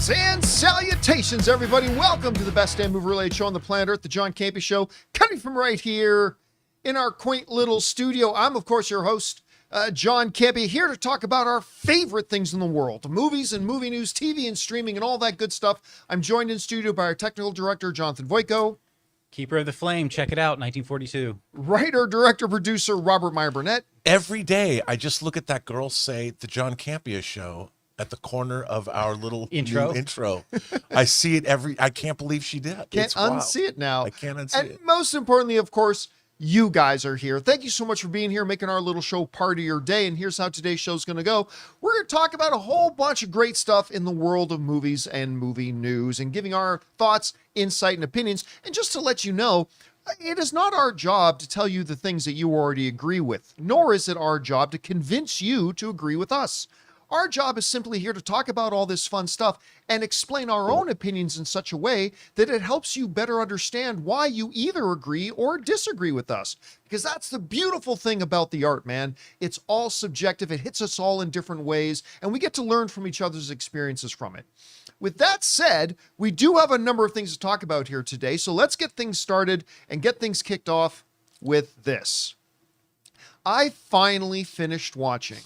Greetings and salutations, everybody. Welcome to the best damn movie-related show on the planet Earth, the John Campea Show, coming from right here in our quaint little studio. I'm, of course, your host, John Campea, here to talk about our favorite things in the world, movies and movie news, TV and streaming, and all that good stuff. I'm joined in studio by our technical director, Jonathan Voico. Keeper of the Flame, check it out, 1942. Writer, director, producer, Robert Meyer Burnett. Every day, I just look at that girl say, the John Campea Show, at the corner of our little intro. I see it I can't believe she did. Can't unsee it now. I can't unsee it. And most importantly, of course, you guys are here. Thank you so much for being here, making our little show part of your day. And here's how today's show is going to go. We're going to talk about a whole bunch of great stuff in the world of movies and movie news and giving our thoughts, insight, and opinions. And just to let you know, it is not our job to tell you the things that you already agree with, nor is it our job to convince you to agree with us. Our job is simply here to talk about all this fun stuff and explain our own opinions in such a way that it helps you better understand why you either agree or disagree with us. Because that's the beautiful thing about the art, man. It's all subjective. It hits us all in different ways, and we get to learn from each other's experiences from it. With that said, we do have a number of things to talk about here today, so let's get things started and get things kicked off with this. I finally finished watching...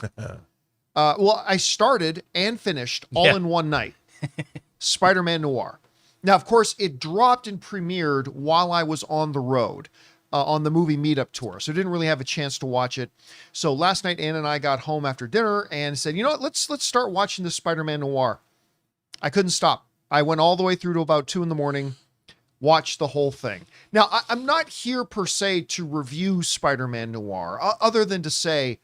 I started and finished all in one night. Spider-Man Noir. Now, of course, it dropped and premiered while I was on the road on the movie meetup tour. So I didn't really have a chance to watch it. So last night, Ann and I got home after dinner and said, you know what, let's start watching this Spider-Man Noir. I couldn't stop. I went all the way through to about 2 a.m, watched the whole thing. Now, I'm not here per se to review Spider-Man Noir, other than to say,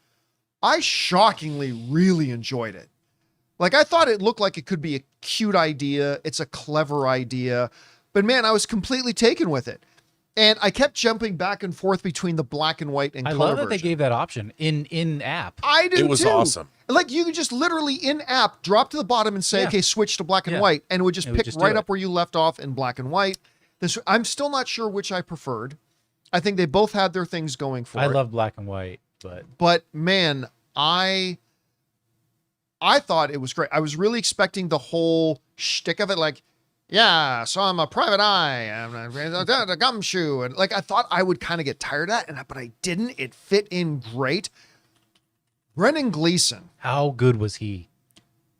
I shockingly really enjoyed it. Like, I thought it looked like it could be a cute idea. It's a clever idea. But man, I was completely taken with it. And I kept jumping back and forth between the black and white and color I love that version. they gave that option in app. I do too. It was awesome. Like, you could just literally in app drop to the bottom and say, okay, switch to black and white. And it would just pick right up where you left off in black and white. I'm still not sure which I preferred. I think they both had their things going for it. I love black and white, but man, I thought it was great. I was really expecting the whole shtick of it, like, yeah, so I'm a private eye, I'm a gumshoe, and like I thought I would kind of get tired of that, but I didn't. It fit in great. Brendan Gleeson. how good was he?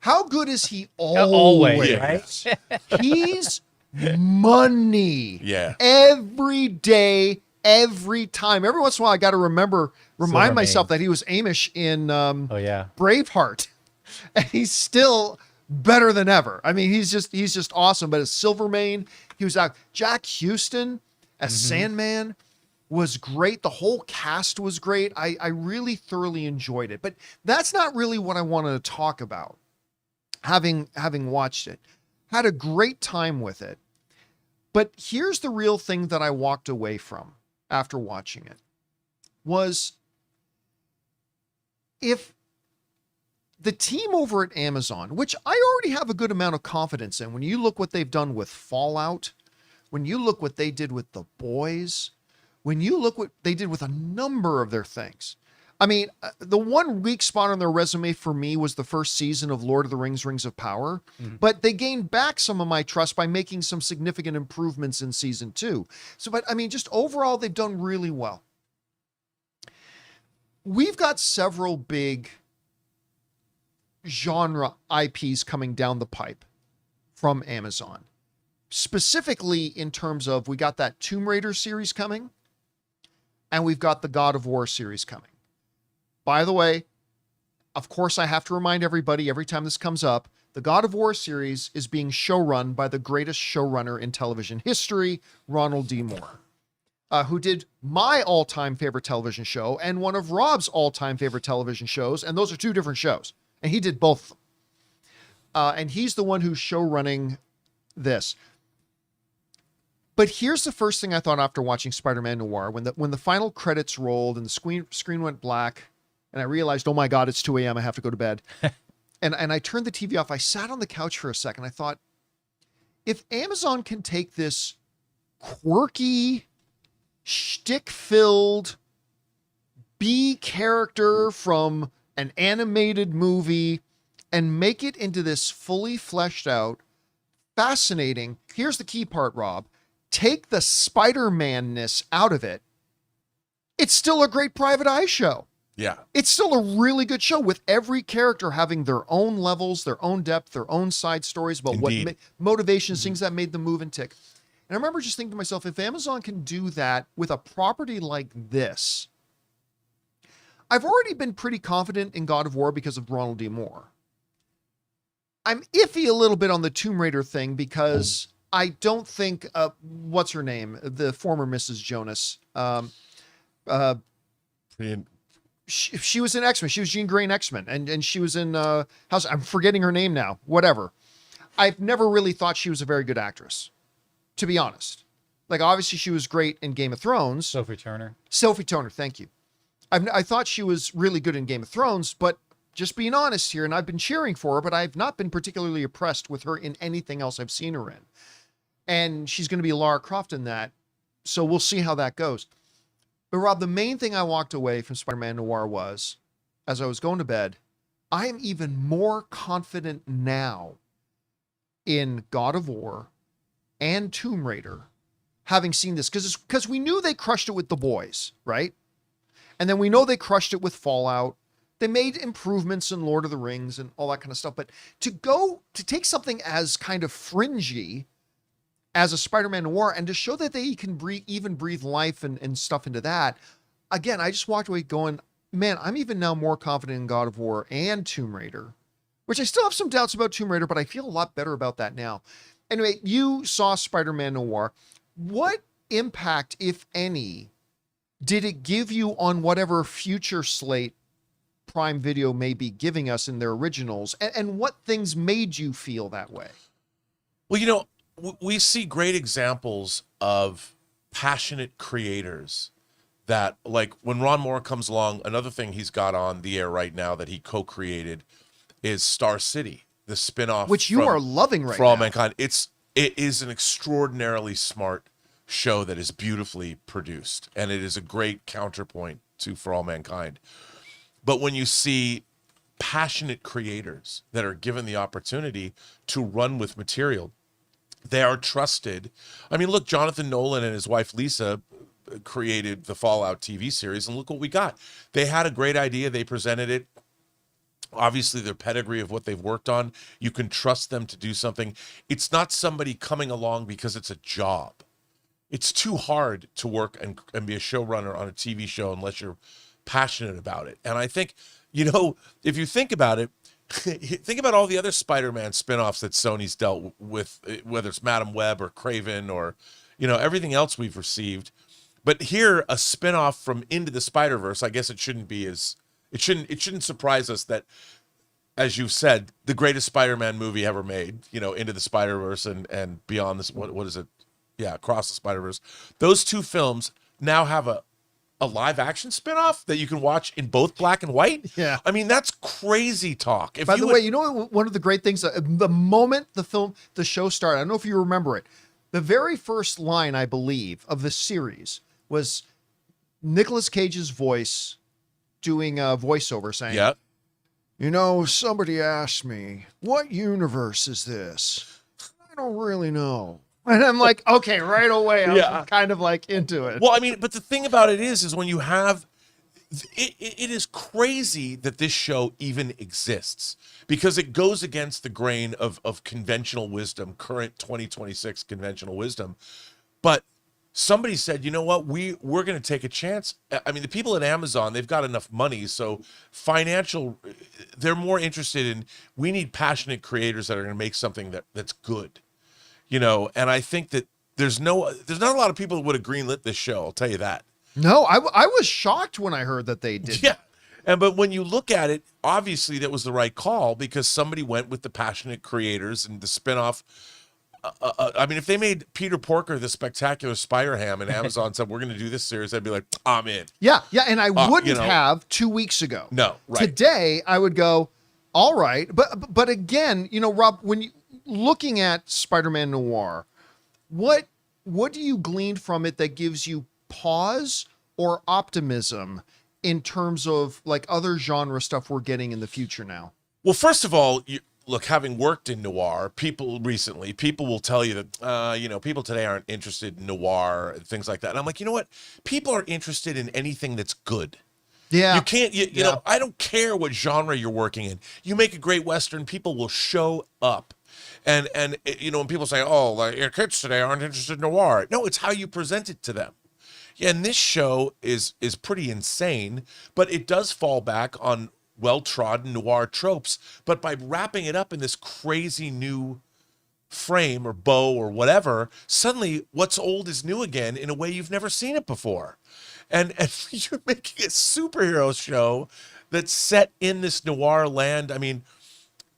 How good is he Always, right? He's money. Yeah. Every day, every time. Every once in a while, I got to remind myself that he was Amish in Braveheart, and he's still better than ever. I mean, he's just awesome. But as Silvermane, he was out. Jack Houston as Sandman was great. The whole cast was great. I really thoroughly enjoyed it. But that's not really what I wanted to talk about. Having watched it, had a great time with it. But here's the real thing that I walked away from after watching it was, if the team over at Amazon, which I already have a good amount of confidence in, when you look what they've done with Fallout, when you look what they did with The Boys, when you look what they did with a number of their things. I mean, the one weak spot on their resume for me was the first season of Lord of the Rings, Rings of Power, but they gained back some of my trust by making some significant improvements in season 2. So, but I mean, just overall, they've done really well. We've got several big genre IPs coming down the pipe from Amazon, specifically in terms of, we got that Tomb Raider series coming, and we've got the God of War series coming. By the way, of course, I have to remind everybody every time this comes up, the God of War series is being showrun by the greatest showrunner in television history, Ronald D. Moore, who did my all-time favorite television show and one of Rob's all-time favorite television shows, and those are two different shows, and he did both of them. And he's the one who's showrunning this. But here's the first thing I thought after watching Spider-Man Noir, when the final credits rolled and the screen went black, and I realized, oh my God, it's 2 a.m. I have to go to bed. and I turned the TV off. I sat on the couch for a second. I thought, if Amazon can take this quirky, shtick-filled B character from an animated movie and make it into this fully fleshed out, fascinating. Here's the key part, Rob. Take the Spider-Man-ness out of it. It's still a great Private Eye show. Yeah. It's still a really good show with every character having their own levels, their own depth, their own side stories about Indeed. what motivations, things that made them move and tick. And I remember just thinking to myself, if Amazon can do that with a property like this, I've already been pretty confident in God of War because of Ronald D. Moore. I'm iffy a little bit on the Tomb Raider thing because I don't think, what's her name? The former Mrs. Jonas. She was in X-Men. She was Jean Grey in X-Men. And she was in, I'm forgetting her name now. Whatever. I've never really thought she was a very good actress, to be honest. Like, obviously she was great in Game of Thrones. Sophie Turner. Sophie Turner, thank you. I thought she was really good in Game of Thrones, but just being honest here, and I've been cheering for her, but I've not been particularly impressed with her in anything else I've seen her in. And she's going to be Lara Croft in that, so we'll see how that goes. But Rob, the main thing I walked away from Spider-Man Noir was, as I was going to bed, I am even more confident now in God of War and Tomb Raider, having seen this, because we knew they crushed it with The Boys, right? And then we know they crushed it with Fallout. They made improvements in Lord of the Rings and all that kind of stuff. But to take something as kind of fringy as a Spider-Man Noir and to show that they can breathe life and stuff into that, again, I just walked away going, man, I'm even now more confident in God of War and Tomb Raider, which I still have some doubts about Tomb Raider, but I feel a lot better about that now. Anyway, you saw Spider-Man Noir. What impact, if any, did it give you on whatever future slate Prime Video may be giving us in their originals? And what things made you feel that way? Well, we see great examples of passionate creators that, like, when Ron Moore comes along, another thing he's got on the air right now that he co-created is Star City, the spinoff, which you are loving right for All now. Mankind. It is an extraordinarily smart show that is beautifully produced, and it is a great counterpoint to For All Mankind. But when you see passionate creators that are given the opportunity to run with material, they are trusted. I mean, look, Jonathan Nolan and his wife Lisa created the Fallout TV series, and look what we got. They had a great idea. They presented it. Obviously, their pedigree of what they've worked on, you can trust them to do something. It's not somebody coming along because it's a job. It's too hard to work and be a showrunner on a TV show unless you're passionate about it. And I think, if you think about it, think about all the other Spider-Man spinoffs that Sony's dealt with, whether it's Madam Web or Craven or, everything else we've received. But here, a spinoff from Into the Spider-Verse, I guess it shouldn't surprise us that, as you said, the greatest Spider-Man movie ever made, Into the Spider-Verse and Beyond this, what is it? Yeah, Across the Spider-Verse. Those two films now have a live action spinoff that you can watch in both black and white. Yeah. I mean, that's crazy talk. By the way, one of the great things, the moment the show started, I don't know if you remember it, the very first line, I believe, of the series was Nicolas Cage's voice doing a voiceover saying, yeah, somebody asked me, what universe is this? I don't really know. And I'm like, okay, right away, I'm kind of like into it. Well, I mean, but the thing about it is when you have, it is crazy that this show even exists because it goes against the grain of conventional wisdom, current 2026 conventional wisdom. But somebody said, you know what, we're going to take a chance. I mean, the people at Amazon, they've got enough money, so they're more interested in, we need passionate creators that are going to make something that's good. And I think that there's not a lot of people that would have greenlit this show. I'll tell you that. No, I was shocked when I heard that they did. Yeah. But when you look at it, obviously that was the right call because somebody went with the passionate creators and the spinoff. I mean, if they made Peter Porker the Spectacular Spider-Ham and Amazon said, we're going to do this series, I'd be like, I'm in. Yeah. Yeah. And I wouldn't have 2 weeks ago. No, right. Today I would go, all right. But again, Rob, when you, looking at Spider-Man Noir, what do you glean from it that gives you pause or optimism in terms of like other genre stuff we're getting in the future now? Well, first of all, look, having worked in noir, people will tell you that, people today aren't interested in noir and things like that. And I'm like, you know what? People are interested in anything that's good. Yeah. You can't, you know, I don't care what genre you're working in. You make a great Western, people will show up. And when people say, oh, like, your kids today aren't interested in noir. No, it's how you present it to them. Yeah, and this show is pretty insane, but it does fall back on well-trodden noir tropes, but by wrapping it up in this crazy new frame or bow or whatever, suddenly what's old is new again in a way you've never seen it before. And you're making a superhero show that's set in this noir land. I mean,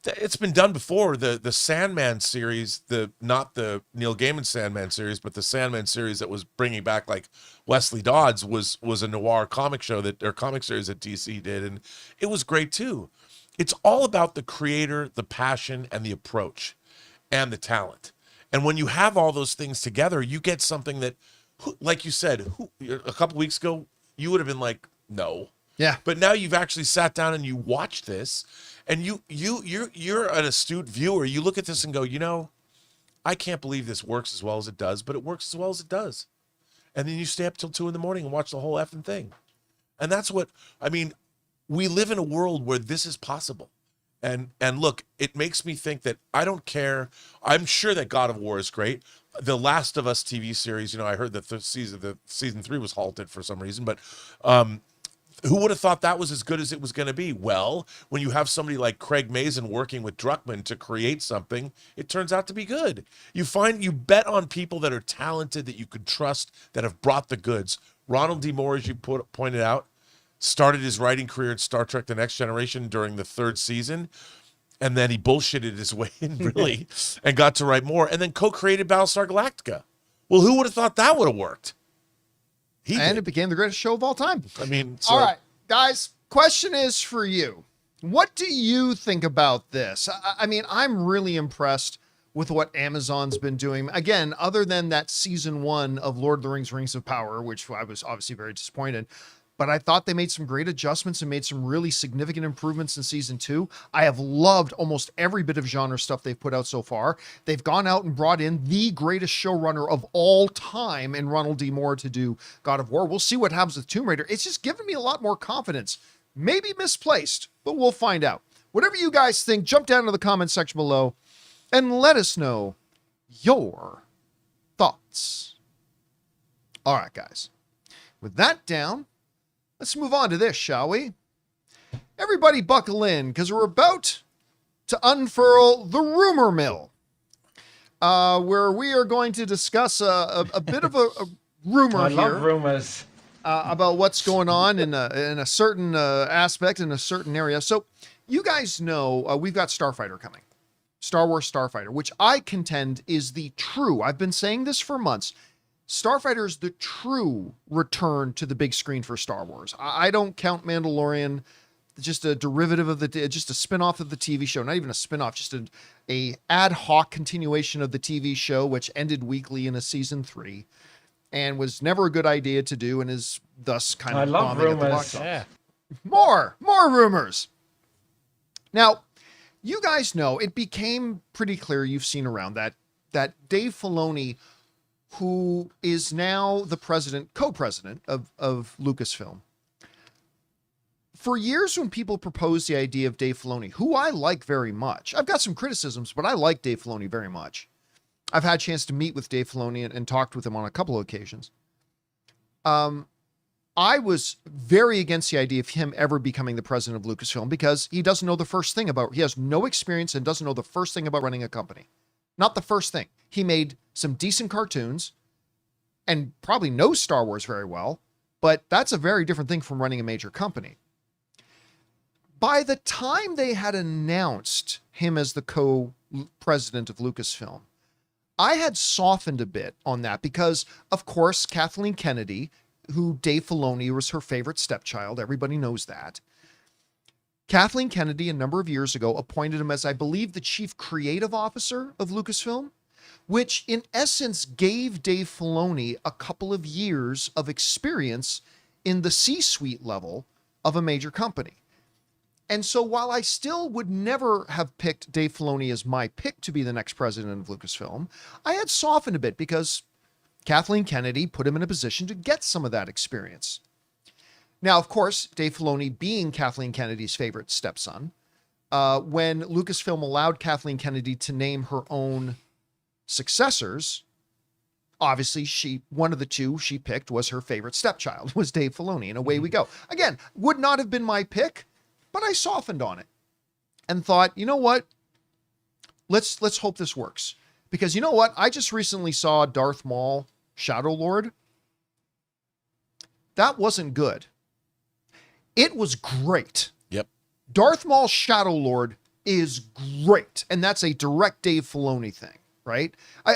it's been done before. The Sandman series, not the Neil Gaiman Sandman series, but the Sandman series that was bringing back like Wesley Dodds was a noir comic show comic series that DC did, and it was great too. It's all about the creator, the passion, and the approach, and the talent. And when you have all those things together, you get something that, like you said, a couple weeks ago, you would have been like, no. Yeah. But now you've actually sat down and you watch this, and you're an astute viewer. You look at this and go, I can't believe this works as well as it does, but it works as well as it does. And then you stay up till 2 a.m. and watch the whole effing thing. And that's what, we live in a world where this is possible. And look, it makes me think that I don't care. I'm sure that God of War is great. The Last of Us TV series, I heard that the season 3 was halted for some reason, but who would have thought that was as good as it was going to be? Well, when you have somebody like Craig Mazin working with Druckmann to create something, it turns out to be good. You bet on people that are talented, that you could trust, that have brought the goods. Ronald D. Moore, as you pointed out, started his writing career in Star Trek The Next Generation during the 3rd season, and then he bullshitted his way in, really, and got to write more, and then co-created Battlestar Galactica. Well, who would have thought that would have worked? It became the greatest show of all time. All right, guys, question is for you. What do you think about this? I'm really impressed with what Amazon's been doing. Again, other than that season 1 of Lord of the Rings, Rings of Power, which I was obviously very disappointed, but I thought they made some great adjustments and made some really significant improvements in season 2. I have loved almost every bit of genre stuff they've put out so far. They've gone out and brought in the greatest showrunner of all time in Ronald D. Moore to do God of War. We'll see what happens with Tomb Raider. It's just given me a lot more confidence. Maybe misplaced, but we'll find out. Whatever you guys think, jump down to the comment section below and let us know your thoughts. All right, guys. With that down, let's move on to this, shall we? Everybody buckle in, because we're about to unfurl the rumor mill, where we are going to discuss a bit of a rumor here. I love rumors. About what's going on in a certain aspect, in a certain area. So you guys know we've got Starfighter coming. Star Wars Starfighter, which I contend is the true, I've been saying this for months, Starfighter is the true return to the big screen for Star Wars. I don't count Mandalorian, just a derivative of just a spinoff of the TV show, not even a spinoff, just a ad hoc continuation of the TV show, which ended weekly in a season 3 and was never a good idea to do and is thus kind of bombing at the box office. Yeah. More rumors. Now, you guys know it became pretty clear, you've seen around that Dave Filoni, who is now the co-president of Lucasfilm. For years, when people proposed the idea of Dave Filoni, who I like very much, I've got some criticisms, but I like Dave Filoni very much. I've had a chance to meet with Dave Filoni and talked with him on a couple of occasions. I was very against the idea of him ever becoming the president of Lucasfilm because he doesn't know the first thing he has no experience and doesn't know the first thing about running a company. Not the first thing. He made some decent cartoons and probably knows Star Wars very well, but that's a very different thing from running a major company. By the time they had announced him as the co-president of Lucasfilm, I had softened a bit on that because, of course, Kathleen Kennedy, who Dave Filoni was her favorite stepchild, everybody knows that. Kathleen Kennedy, a number of years ago, appointed him as, I believe, the chief creative officer of Lucasfilm, which in essence gave Dave Filoni a couple of years of experience in the C-suite level of a major company. And so while I still would never have picked Dave Filoni as my pick to be the next president of Lucasfilm, I had softened a bit because Kathleen Kennedy put him in a position to get some of that experience. Now, of course, Dave Filoni being Kathleen Kennedy's favorite stepson, when Lucasfilm allowed Kathleen Kennedy to name her own successors, obviously one of the two she picked was her favorite stepchild, was Dave Filoni, and away we go. Again, would not have been my pick, but I softened on it and thought, you know what? Let's hope this works. Because you know what? I just recently saw Darth Maul Shadow Lord. That wasn't good. It was great. Yep. Darth Maul Shadow Lord is great. And that's a direct Dave Filoni thing, right?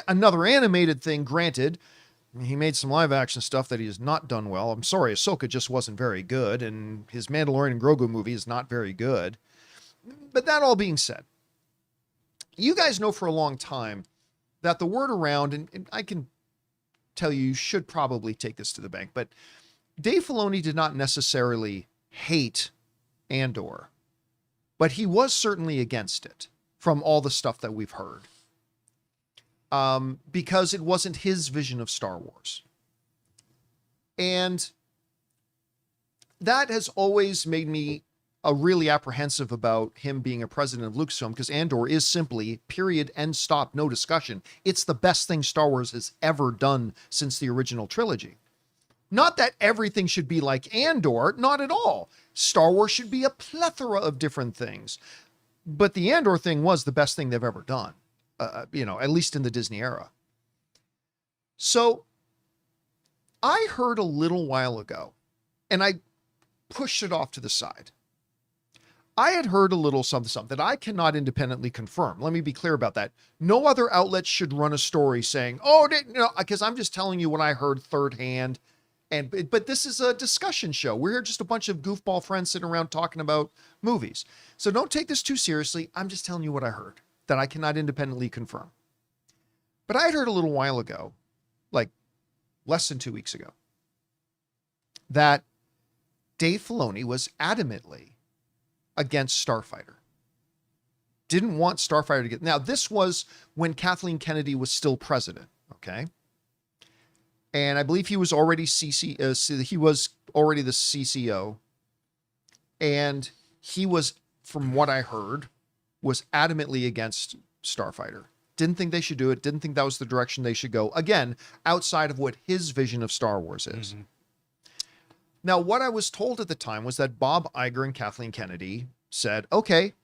Another animated thing, granted, he made some live action stuff that he has not done well. I'm sorry, Ahsoka just wasn't very good, and his Mandalorian and Grogu movie is not very good. But that all being said, you guys know for a long time that the word around, and I can tell you should probably take this to the bank, but Dave Filoni did not necessarily hate Andor, but he was certainly against it from all the stuff that we've heard. Because it wasn't his vision of Star Wars. And that has always made me really apprehensive about him being a president of Lucasfilm, because Andor is simply, period, end, stop, no discussion. It's the best thing Star Wars has ever done since the original trilogy. Not that everything should be like Andor, not at all. Star Wars should be a plethora of different things. But the Andor thing was the best thing they've ever done. At least in the Disney era. So I heard a little while ago, and I pushed it off to the side. I had heard a little something that I cannot independently confirm. Let me be clear about that. No other outlet should run a story saying, because I'm just telling you what I heard third hand. But this is a discussion show. We're just a bunch of goofball friends sitting around talking about movies. So don't take this too seriously. I'm just telling you what I heard that I cannot independently confirm. But I had heard a little while ago, like less than 2 weeks ago, that Dave Filoni was adamantly against Starfighter. Didn't want Starfighter to get... Now, this was when Kathleen Kennedy was still president, okay? And I believe he was already he was already the CCO. And he was, from what I heard, was adamantly against Starfighter. Didn't think they should do it. Didn't think that was the direction they should go. Again, outside of what his vision of Star Wars is. Mm-hmm. Now, what I was told at the time was that Bob Iger and Kathleen Kennedy said, okay,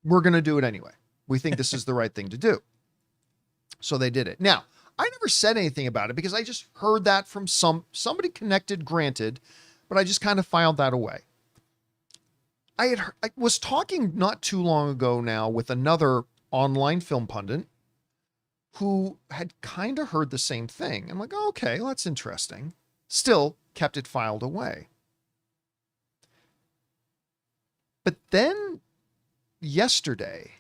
we're going to do it anyway. We think this is the right thing to do. So they did it. Now, I never said anything about it because I just heard that from somebody connected, granted, but I just kind of filed that away. I was talking not too long ago now with another online film pundit who had kind of heard the same thing. I'm like, oh, okay, well, that's interesting. Still kept it filed away. But then yesterday,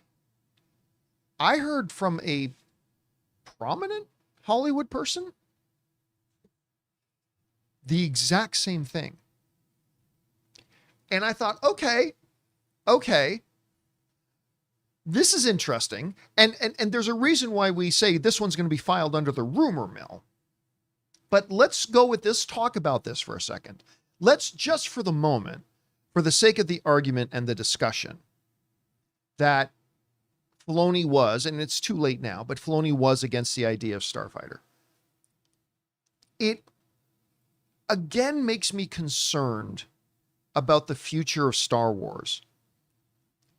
I heard from a prominent Hollywood person the exact same thing. And I thought, okay, this is interesting. And there's a reason why we say this one's going to be filed under the rumor mill. But let's go with this, talk about this for a second. Let's just for the moment, for the sake of the argument and the discussion, that Filoni was, and it's too late now, but Filoni was against the idea of Starfighter. It again makes me concerned about the future of Star Wars,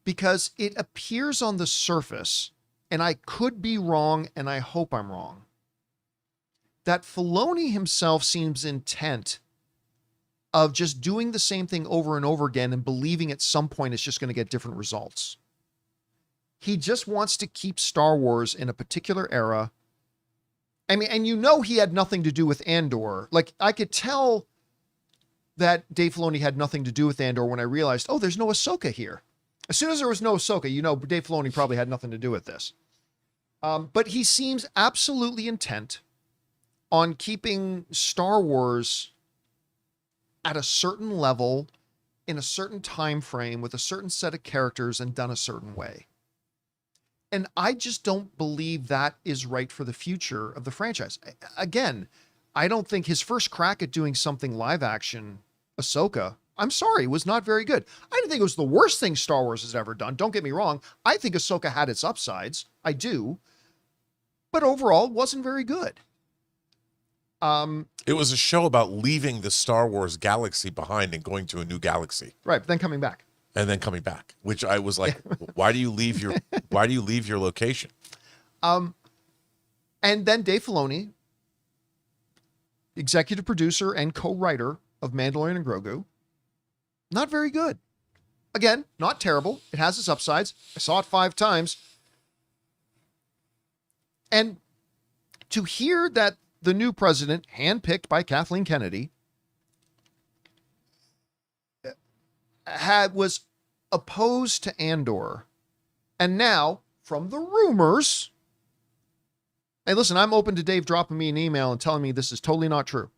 because it appears on the surface, and I could be wrong, and I hope I'm wrong, that Filoni himself seems intent of just doing the same thing over and over again and believing at some point it's just going to get different results. He just wants to keep Star Wars in a particular era. I mean, and he had nothing to do with Andor. Like, I could tell that Dave Filoni had nothing to do with Andor when I realized, oh, there's no Ahsoka here. As soon as there was no Ahsoka, Dave Filoni probably had nothing to do with this. But he seems absolutely intent on keeping Star Wars at a certain level in a certain time frame with a certain set of characters and done a certain way. And I just don't believe that is right for the future of the franchise. Again, I don't think his first crack at doing something live action, Ahsoka, I'm sorry, was not very good. I didn't think it was the worst thing Star Wars has ever done. Don't get me wrong. I think Ahsoka had its upsides. I do. But overall, wasn't very good. It was a show about leaving the Star Wars galaxy behind and going to a new galaxy. Right, but then coming back. And then coming back, which I was like, why do you leave your location? And then Dave Filoni, executive producer and co-writer of Mandalorian and Grogu, not very good. Again, not terrible. It has its upsides. I saw it 5 times. And to hear that the new president, handpicked by Kathleen Kennedy, was opposed to Andor, and now from the rumors, and listen, I'm open to Dave dropping me an email and telling me this is totally not true,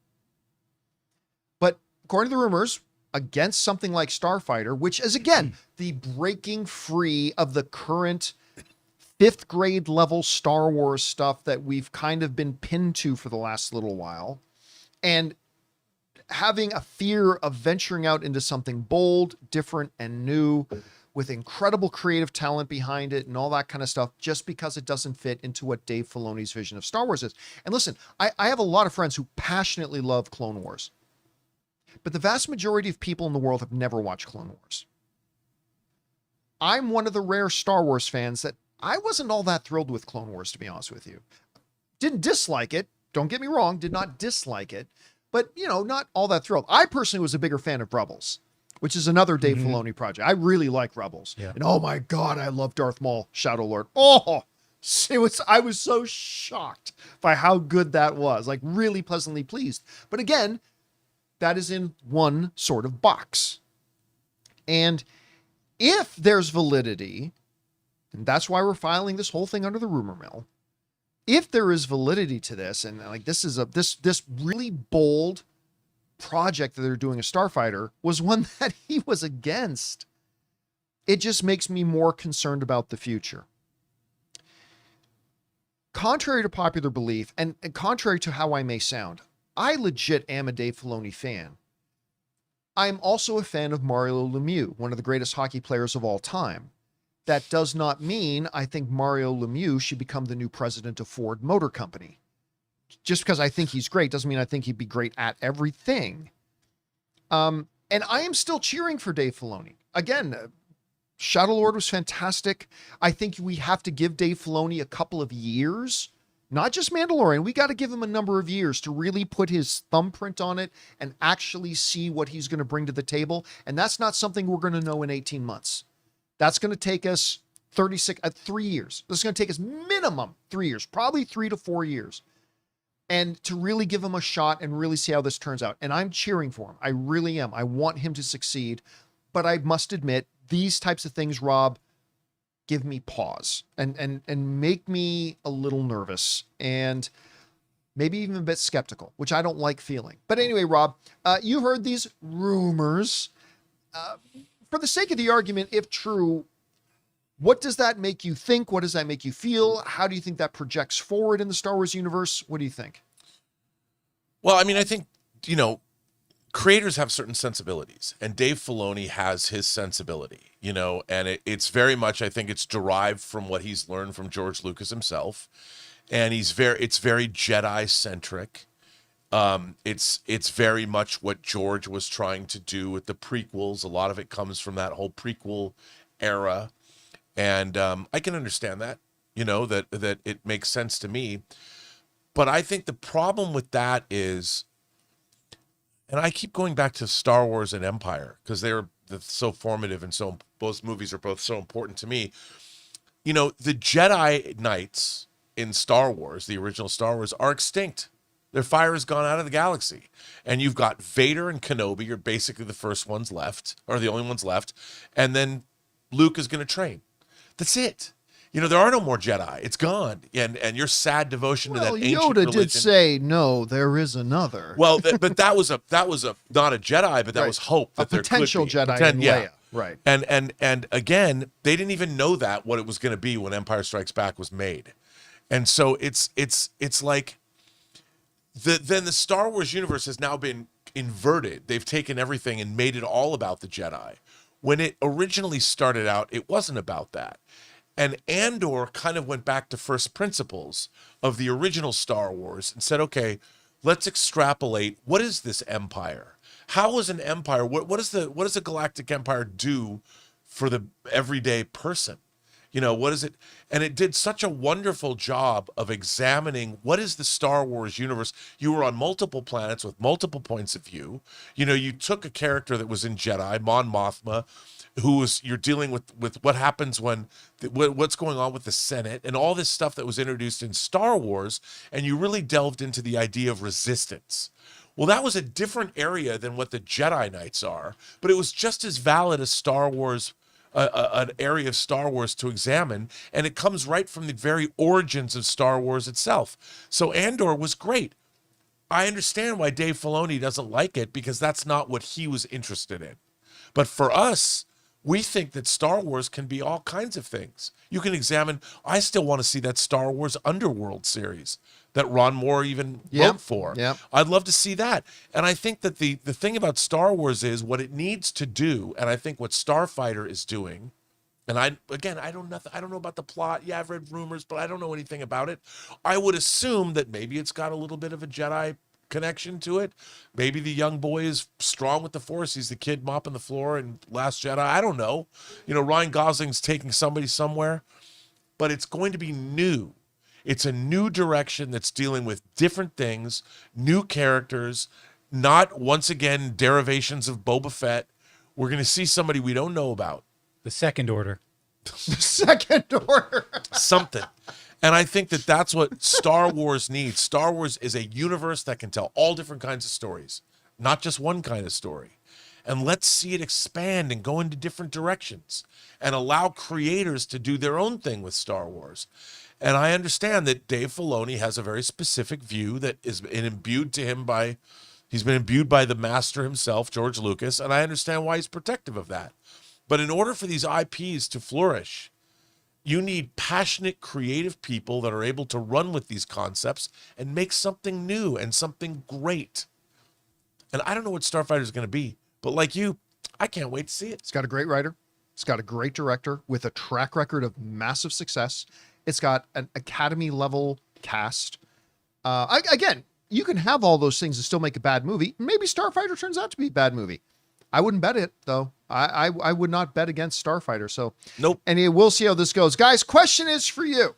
but according to the rumors, against something like Starfighter, which is again the breaking free of the current 5th grade level Star Wars stuff that we've kind of been pinned to for the last little while, and having a fear of venturing out into something bold, different, and new with incredible creative talent behind it and all that kind of stuff, just because it doesn't fit into what Dave Filoni's vision of Star Wars is. And listen, I have a lot of friends who passionately love Clone Wars, but the vast majority of people in the world have never watched Clone Wars. I'm one of the rare Star Wars fans that I wasn't all that thrilled with Clone Wars, to be honest with you. Didn't dislike it. Don't get me wrong. Did not dislike it. But, you know, not all that thrilled. I personally was a bigger fan of Rebels, which is another Dave Filoni project. I really like Rebels. Yeah. And oh my God, I love Darth Maul, Shadow Lord. Oh, I was so shocked by how good that was. Like, really pleasantly pleased. But again, that is in one sort of box. And if there's validity, and that's why we're filing this whole thing under the rumor mill, if there is validity to this, and like this is this really bold project that they're doing, a Starfighter, was one that he was against, it just makes me more concerned about the future. Contrary to popular belief, and contrary to how I may sound, I legit am a Dave Filoni fan. I'm also a fan of Mario Lemieux, one of the greatest hockey players of all time. That does not mean I think Mario Lemieux should become the new president of Ford Motor Company. Just because I think he's great doesn't mean I think he'd be great at everything. And I am still cheering for Dave Filoni. Again, Shadow Lord was fantastic. I think we have to give Dave Filoni a couple of years, not just Mandalorian. We got to give him a number of years to really put his thumbprint on it and actually see what he's going to bring to the table. And that's not something we're going to know in 18 months. That's going to take us 3 years. This is going to take us minimum 3 years, probably 3 to 4 years. And to really give him a shot and really see how this turns out. And I'm cheering for him. I really am. I want him to succeed. But I must admit, these types of things, Rob, give me pause and make me a little nervous and maybe even a bit skeptical, which I don't like feeling. But anyway, Rob, you heard these rumors. For the sake of the argument, if true, what does that make you think? What does that make you feel? How do you think that projects forward in the Star Wars universe? What do you think? Well, I mean, I think, you know, creators have certain sensibilities, and Dave Filoni has his sensibility, you know, and it's very much, I think it's derived from what he's learned from George Lucas himself. And it's very Jedi centric. It's very much what George was trying to do with the prequels. A lot of it comes from that whole prequel era. And I can understand that, you know, that it makes sense to me. But I think the problem with that is, and I keep going back to Star Wars and Empire because they're so formative, and so both movies are both so important to me. You know, the Jedi Knights in Star Wars, the original Star Wars, are extinct. Their fire has gone out of the galaxy. And you've got Vader and Kenobi are basically the first ones left, or the only ones left. And then Luke is going to train. That's it. there are no more Jedi. It's gone. And your sad devotion to that ancient Yoda religion. did say, no, there is another. Well, but that was not a Jedi, but that Right. was hope that A potential there could be. Jedi in Leia. Right. And again, they didn't even know what it was going to be when Empire Strikes Back was made. And so it's like then the Star Wars universe has now been inverted. They've taken everything and made it all about the Jedi. When it originally started out, it wasn't about that. And Andor kind of went back to first principles of the original Star Wars and said, okay, let's extrapolate. What is this empire? How is an empire? What does a galactic empire do for the everyday person? What is it? And it did such a wonderful job of examining what is the Star Wars universe. You were on multiple planets with multiple points of view. You took a character that was in Jedi, Mon Mothma, you're dealing with what happens when what's going on with the Senate and all this stuff that was introduced in Star Wars, and you really delved into the idea of resistance. Well, that was a different area than what the Jedi Knights are, but it was just as valid as Star Wars, an area of Star Wars to examine, and it comes right from the very origins of Star Wars itself. So Andor was great. I understand why Dave Filoni doesn't like it, because that's not what he was interested in. But for us, we think that Star Wars can be all kinds of things. You can examine, I still want to see that Star Wars Underworld series that Ron Moore even wrote for. Yep. I'd love to see that. And I think that the thing about Star Wars is what it needs to do, and I think what Starfighter is doing, and I don't know about the plot. Yeah, I've read rumors, but I don't know anything about it. I would assume that maybe it's got a little bit of a Jedi connection to it. Maybe the young boy is strong with the Force. He's the kid mopping the floor in Last Jedi. I don't know. Ryan Gosling's taking somebody somewhere, but it's going to be new. It's a new direction that's dealing with different things, new characters, not once again derivations of Boba Fett. We're going to see somebody we don't know about. The Second Order. The Second Order. Something. And I think that that's what Star Wars needs. Star Wars is a universe that can tell all different kinds of stories, not just one kind of story. And let's see it expand and go into different directions and allow creators to do their own thing with Star Wars. And I understand that Dave Filoni has a very specific view that is imbued to him he's been imbued by the master himself, George Lucas, and I understand why he's protective of that. But in order for these IPs to flourish, you need passionate, creative people that are able to run with these concepts and make something new and something great. And I don't know what Starfighter is going to be, but like you, I can't wait to see it. It's got a great writer. It's got a great director with a track record of massive success. It's got an Academy-level cast. Again, you can have all those things and still make a bad movie. Maybe Starfighter turns out to be a bad movie. I wouldn't bet it, though. I would not bet against Starfighter. So, nope. Anyway, we'll see how this goes. Guys, question is for you.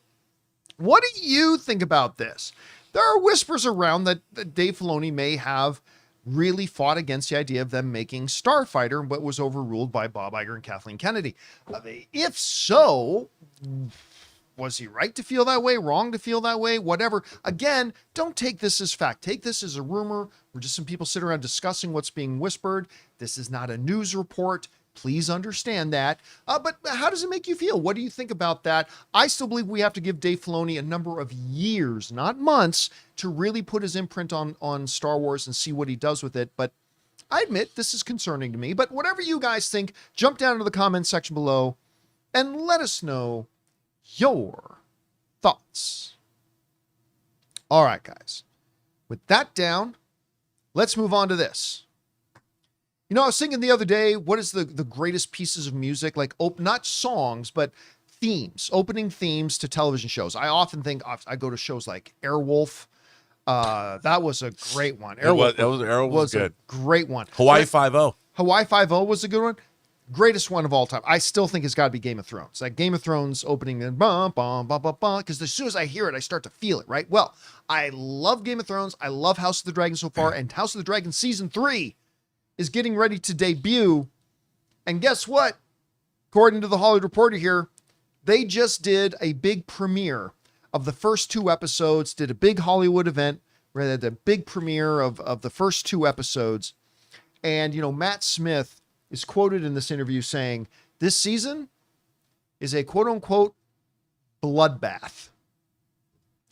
What do you think about this? There are whispers around that Dave Filoni may have really fought against the idea of them making Starfighter, but was overruled by Bob Iger and Kathleen Kennedy. If so, was he right to feel that way, wrong to feel that way, whatever? Again, don't take this as fact. Take this as a rumor. We're just some people sitting around discussing what's being whispered. This is not a news report. Please understand that. But how does it make you feel? What do you think about that? I still believe we have to give Dave Filoni a number of years, not months, to really put his imprint on Star Wars and see what he does with it. But I admit this is concerning to me. But whatever you guys think, jump down into the comments section below and let us know your thoughts. All right, guys. With that down, let's move on to this. I was thinking the other day, what is the greatest pieces of music, like not songs, but themes, opening themes to television shows? I often think I go to shows like Airwolf. That was a great one. Airwolf was good. A great one. Hawaii Five-0. Hawaii Five-0 was a good one. Greatest one of all time. I still think it's got to be Game of Thrones. Like Game of Thrones opening and because as soon as I hear it, I start to feel it, right? Well, I love Game of Thrones. I love House of the Dragon so far, and House of the Dragon Season 3 is getting ready to debut. And guess what? According to the Hollywood Reporter here, they just did a big premiere of the first 2 episodes, did a big Hollywood event where they had the big premiere of the first 2 episodes. And, Matt Smith is quoted in this interview saying, this season is a quote unquote Bloodbath.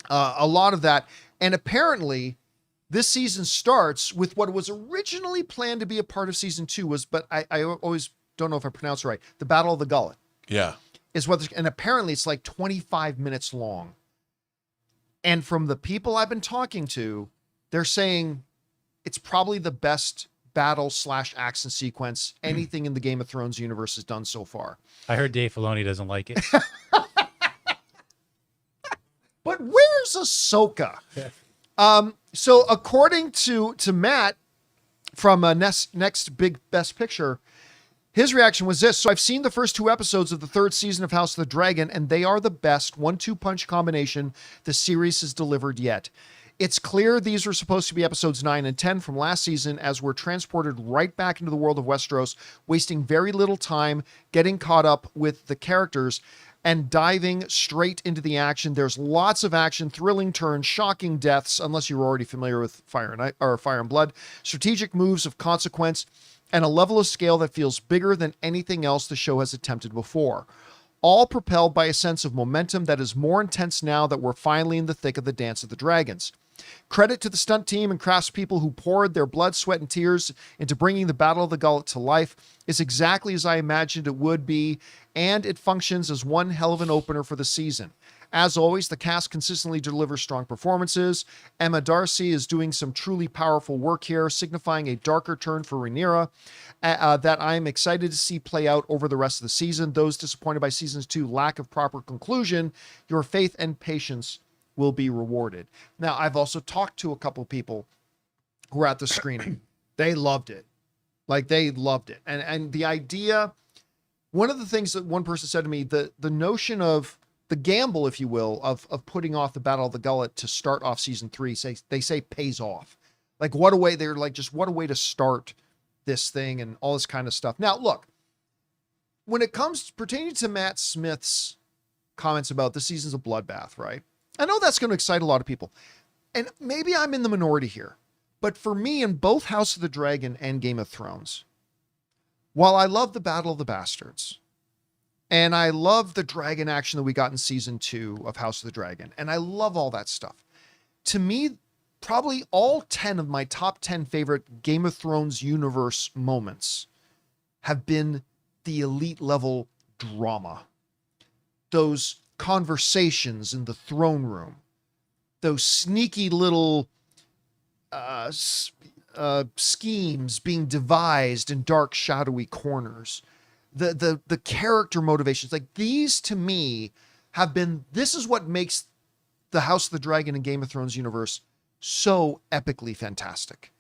A lot of that. And apparently this season starts with what was originally planned to be a part of season 2 but I always don't know if I pronounce it right. The Battle of the Gullet. Yeah. And apparently it's like 25 minutes long. And from the people I've been talking to, they're saying it's probably the best battle/action sequence anything in the Game of Thrones universe has done so far. I heard Dave Filoni doesn't like it. But where's Ahsoka? So according to Matt from Next Big Best Picture, his reaction was this. So I've seen the first 2 episodes of the 3rd season of House of the Dragon, and they are the best 1-2 punch combination the series has delivered yet. It's clear these were supposed to be episodes 9 and 10 from last season, as we're transported right back into the world of Westeros, wasting very little time getting caught up with the characters and diving straight into the action. There's lots of action, thrilling turns, shocking deaths, unless you're already familiar with Fire and Blood, strategic moves of consequence, and a level of scale that feels bigger than anything else the show has attempted before. All propelled by a sense of momentum that is more intense now that we're finally in the thick of the Dance of the Dragons. Credit to the stunt team and craftspeople who poured their blood, sweat, and tears into bringing the Battle of the Gullet to life. It's exactly as I imagined it would be, and it functions as one hell of an opener for the season. As always, the cast consistently delivers strong performances. Emma Darcy is doing some truly powerful work here, signifying a darker turn for Rhaenyra that I'm excited to see play out over the rest of the season. Those disappointed by season 2 lack of proper conclusion, your faith and patience will be rewarded. Now, I've also talked to a couple people who were at the screening. They loved it. Like, they loved it. And the idea, one of the things that one person said to me, the notion of the gamble, if you will, of putting off the Battle of the Gullet to start off season 3, they say pays off. Like, what a way, they're like, just what a way to start this thing and all this kind of stuff. Now, look, when it comes pertaining to Matt Smith's comments about the seasons of Bloodbath, right? I know that's going to excite a lot of people. And maybe I'm in the minority here. But for me, in both House of the Dragon and Game of Thrones, while I love the Battle of the Bastards, and I love the dragon action that we got in season 2 of House of the Dragon, and I love all that stuff, to me, probably all 10 of my top 10 favorite Game of Thrones universe moments have been the elite level drama. Those conversations in the throne room, those sneaky little schemes being devised in dark, shadowy corners, the character motivations, like these to me have been, this is what makes the House of the Dragon and Game of Thrones universe so epically fantastic.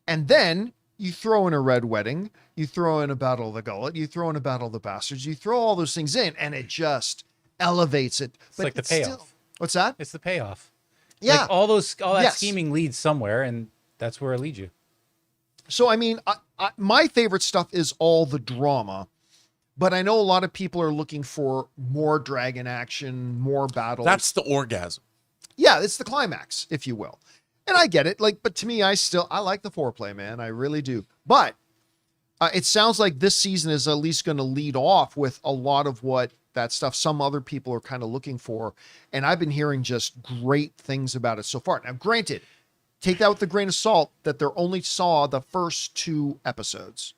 And then you throw in a Red Wedding, you throw in a Battle of the Gullet, you throw in a Battle of the Bastards, you throw all those things in, and it just elevates it. It's like the payoff. What's that? It's the payoff. Yeah. Like all that Yes. scheming leads somewhere, and that's where it leads you. So, I mean, my favorite stuff is all the drama, but I know a lot of people are looking for more dragon action, more battles. That's the orgasm. Yeah, it's the climax, if you will. And I get it. Like, but to me, I like the foreplay, man. I really do. But it sounds like this season is at least going to lead off with a lot of what that stuff some other people are kind of looking for. And I've been hearing just great things about it so far. Now, granted, take that with a grain of salt that they only saw the first 2 episodes,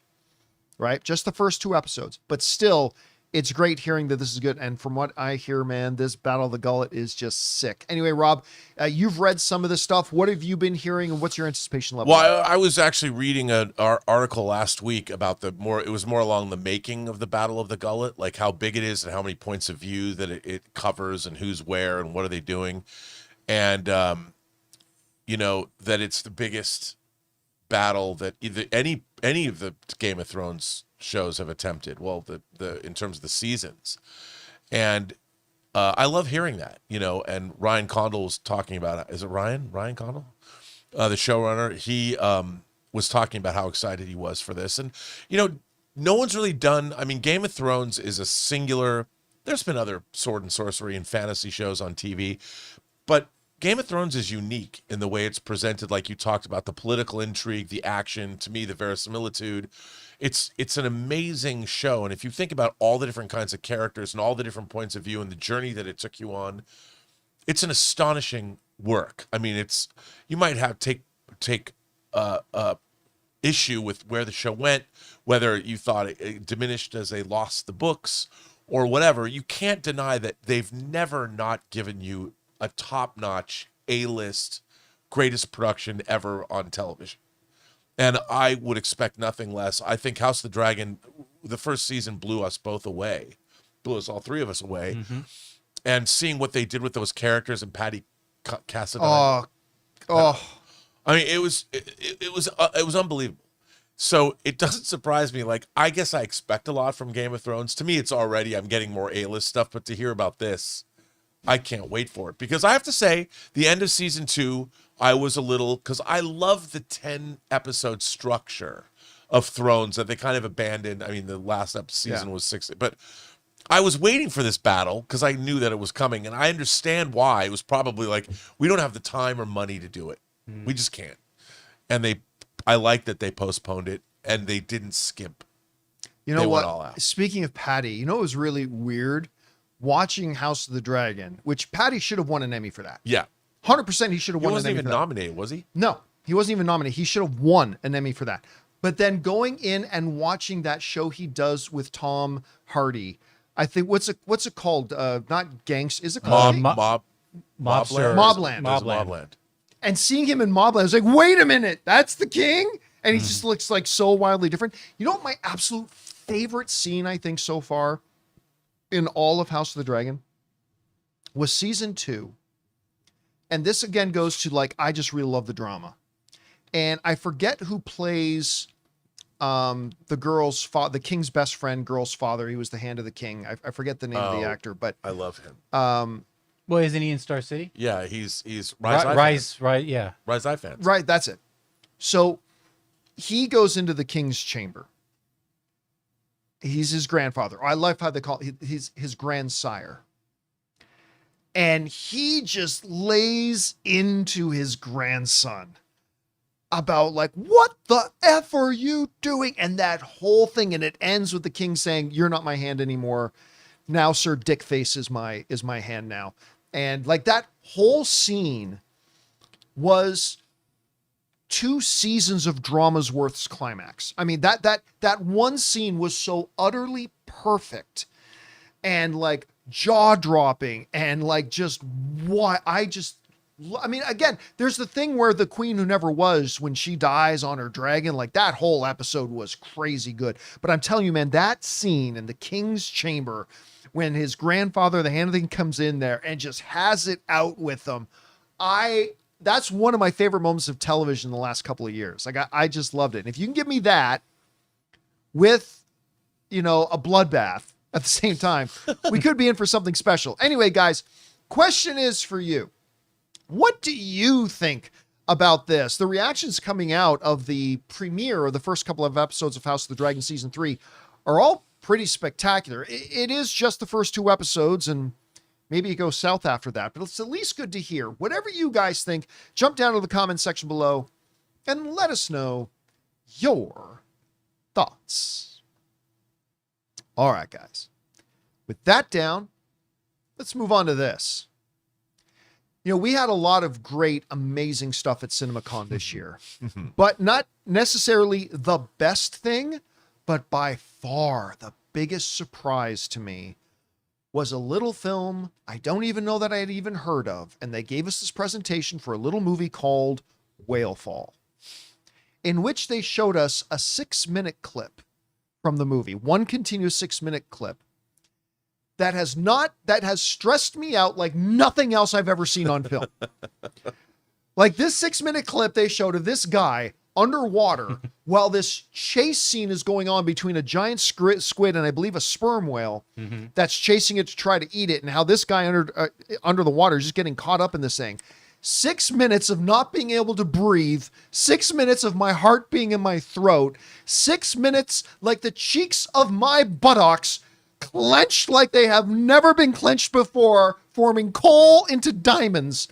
right? Just the first 2 episodes. But still, it's great hearing that this is good. And from what I hear, man, this Battle of the Gullet is just sick. Anyway, Rob, you've read some of this stuff. What have you been hearing, and what's your anticipation level? Well, I was actually reading an article last week about it was more along the making of the Battle of the Gullet, like how big it is and how many points of view that it covers and who's where and what are they doing. And, that it's the biggest battle that either any of the Game of Thrones shows have attempted. Well, the in terms of the seasons, and I love hearing that. And Ryan Condal was talking about it. Is it Ryan Condal, the showrunner? He was talking about how excited he was for this, and no one's really done. I mean, Game of Thrones is a singular. There's been other sword and sorcery and fantasy shows on TV, but Game of Thrones is unique in the way it's presented, like you talked about, the political intrigue, the action, to me, the verisimilitude. It's an amazing show. And if you think about all the different kinds of characters and all the different points of view and the journey that it took you on, it's an astonishing work. I mean, you might have take issue with where the show went, whether you thought it diminished as they lost the books or whatever. You can't deny that they've never not given you a top-notch, A-list, greatest production ever on television. And I would expect nothing less. I think House of the Dragon, the first season blew us both away, blew us all three of us away. Mm-hmm. And seeing what they did with those characters and Patty Cassadine. I mean, it was unbelievable. So it doesn't surprise me. Like, I guess I expect a lot from Game of Thrones. To me, I'm getting more A-list stuff, but to hear about this, I can't wait for it. Because I have to say, the end of season 2, I was a little, because I love the 10-episode structure of Thrones that they kind of abandoned. I mean, the last season was 6, but I was waiting for this battle because I knew that it was coming, and I understand why. It was probably like, we don't have the time or money to do it. We just can't. And I like that they postponed it, and they didn't skimp. You know They what? went all out. Speaking of Patty, you know, it was really weird watching House of the Dragon, which Patty should have won an Emmy for that. Yeah. 100% he should have He won an wasn't Emmy even for that. nominated, was he? No, he wasn't even nominated. He should have won an Emmy for that. But then going in and watching that show he does with Tom Hardy, I think what's it called? Not Gangster. Is it called Mobster. Mobland. Mobland. And seeing him in Mobland, I was like, wait a minute, that's the king? And he just looks like so wildly different. You know what my absolute favorite scene, I think, so far in all of House of the Dragon was season 2. And this again goes to, like, I just really love the drama. And I forget who plays the king's best friend, girl's father. He was the hand of the king. I forget the name of the actor, but I love him. Well, isn't he in Star City? Yeah, he's Rise, right? Yeah. Rise I fans. right, that's it. So he goes into the king's chamber. He's his grandfather. I love how they call it. He's his grandsire. And he just lays into his grandson about, like, what the F are you doing? And that whole thing. And it ends with the king saying, you're not my hand anymore. Now, Sir Dickface is my hand now. And like that whole scene was 2 seasons of drama's worth's climax. I mean, that one scene was so utterly perfect and like jaw-dropping and like just what I mean, again, there's the thing where the queen who never was, when she dies on her dragon, like that whole episode was crazy good. But I'm telling you, man, that scene in the king's chamber when his grandfather, the hand of the king, comes in there and just has it out with them, that's one of my favorite moments of television in the last couple of years. Like I just loved it. And if you can give me that with, you know, a bloodbath at the same time, we could be in for something special. Anyway, guys, question is for you. What do you think about this? The reactions coming out of the premiere or the first couple of episodes of House of the Dragon season 3 are all pretty spectacular. It is just the first 2 episodes, and maybe it goes south after that, but it's at least good to hear. Whatever you guys think, jump down to the comment section below and let us know your thoughts. All right, guys. With that down, let's move on to this. You know, we had a lot of great, amazing stuff at CinemaCon this year, but not necessarily the best thing, but by far the biggest surprise to me was a little film I don't even know that I had even heard of, and they gave us this presentation for a little movie called Whalefall, in which they showed us a 6-minute clip from the movie, one continuous 6-minute clip that has stressed me out like nothing else I've ever seen on film. Like this 6-minute clip they showed of this guy underwater while this chase scene is going on between a giant squid and I believe a sperm whale that's chasing it to try to eat it, and how this guy under the water is just getting caught up in this thing. 6 minutes of not being able to breathe, 6 minutes of my heart being in my throat, 6 minutes like the cheeks of my buttocks clenched like they have never been clenched before, forming coal into diamonds.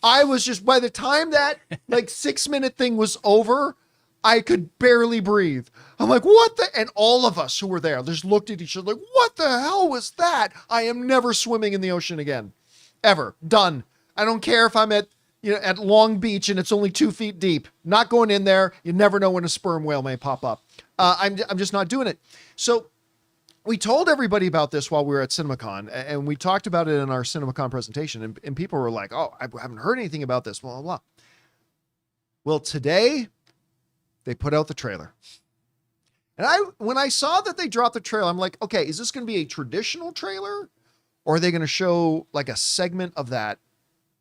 I was just, by the time that like 6-minute thing was over, I could barely breathe. I'm like, what the? And all of us who were there just looked at each other like, what the hell was that? I am never swimming in the ocean again. Ever. Done. I don't care if I'm at Long Beach and it's only 2 feet deep. Not going in there. You never know when a sperm whale may pop up. I'm just not doing it. So we told everybody about this while we were at CinemaCon, and we talked about it in our CinemaCon presentation, and people were like, oh, I haven't heard anything about this, blah, blah, blah. Well, today they put out the trailer. And when I saw that they dropped the trailer, I'm like, okay, is this going to be a traditional trailer? Or are they going to show like a segment of that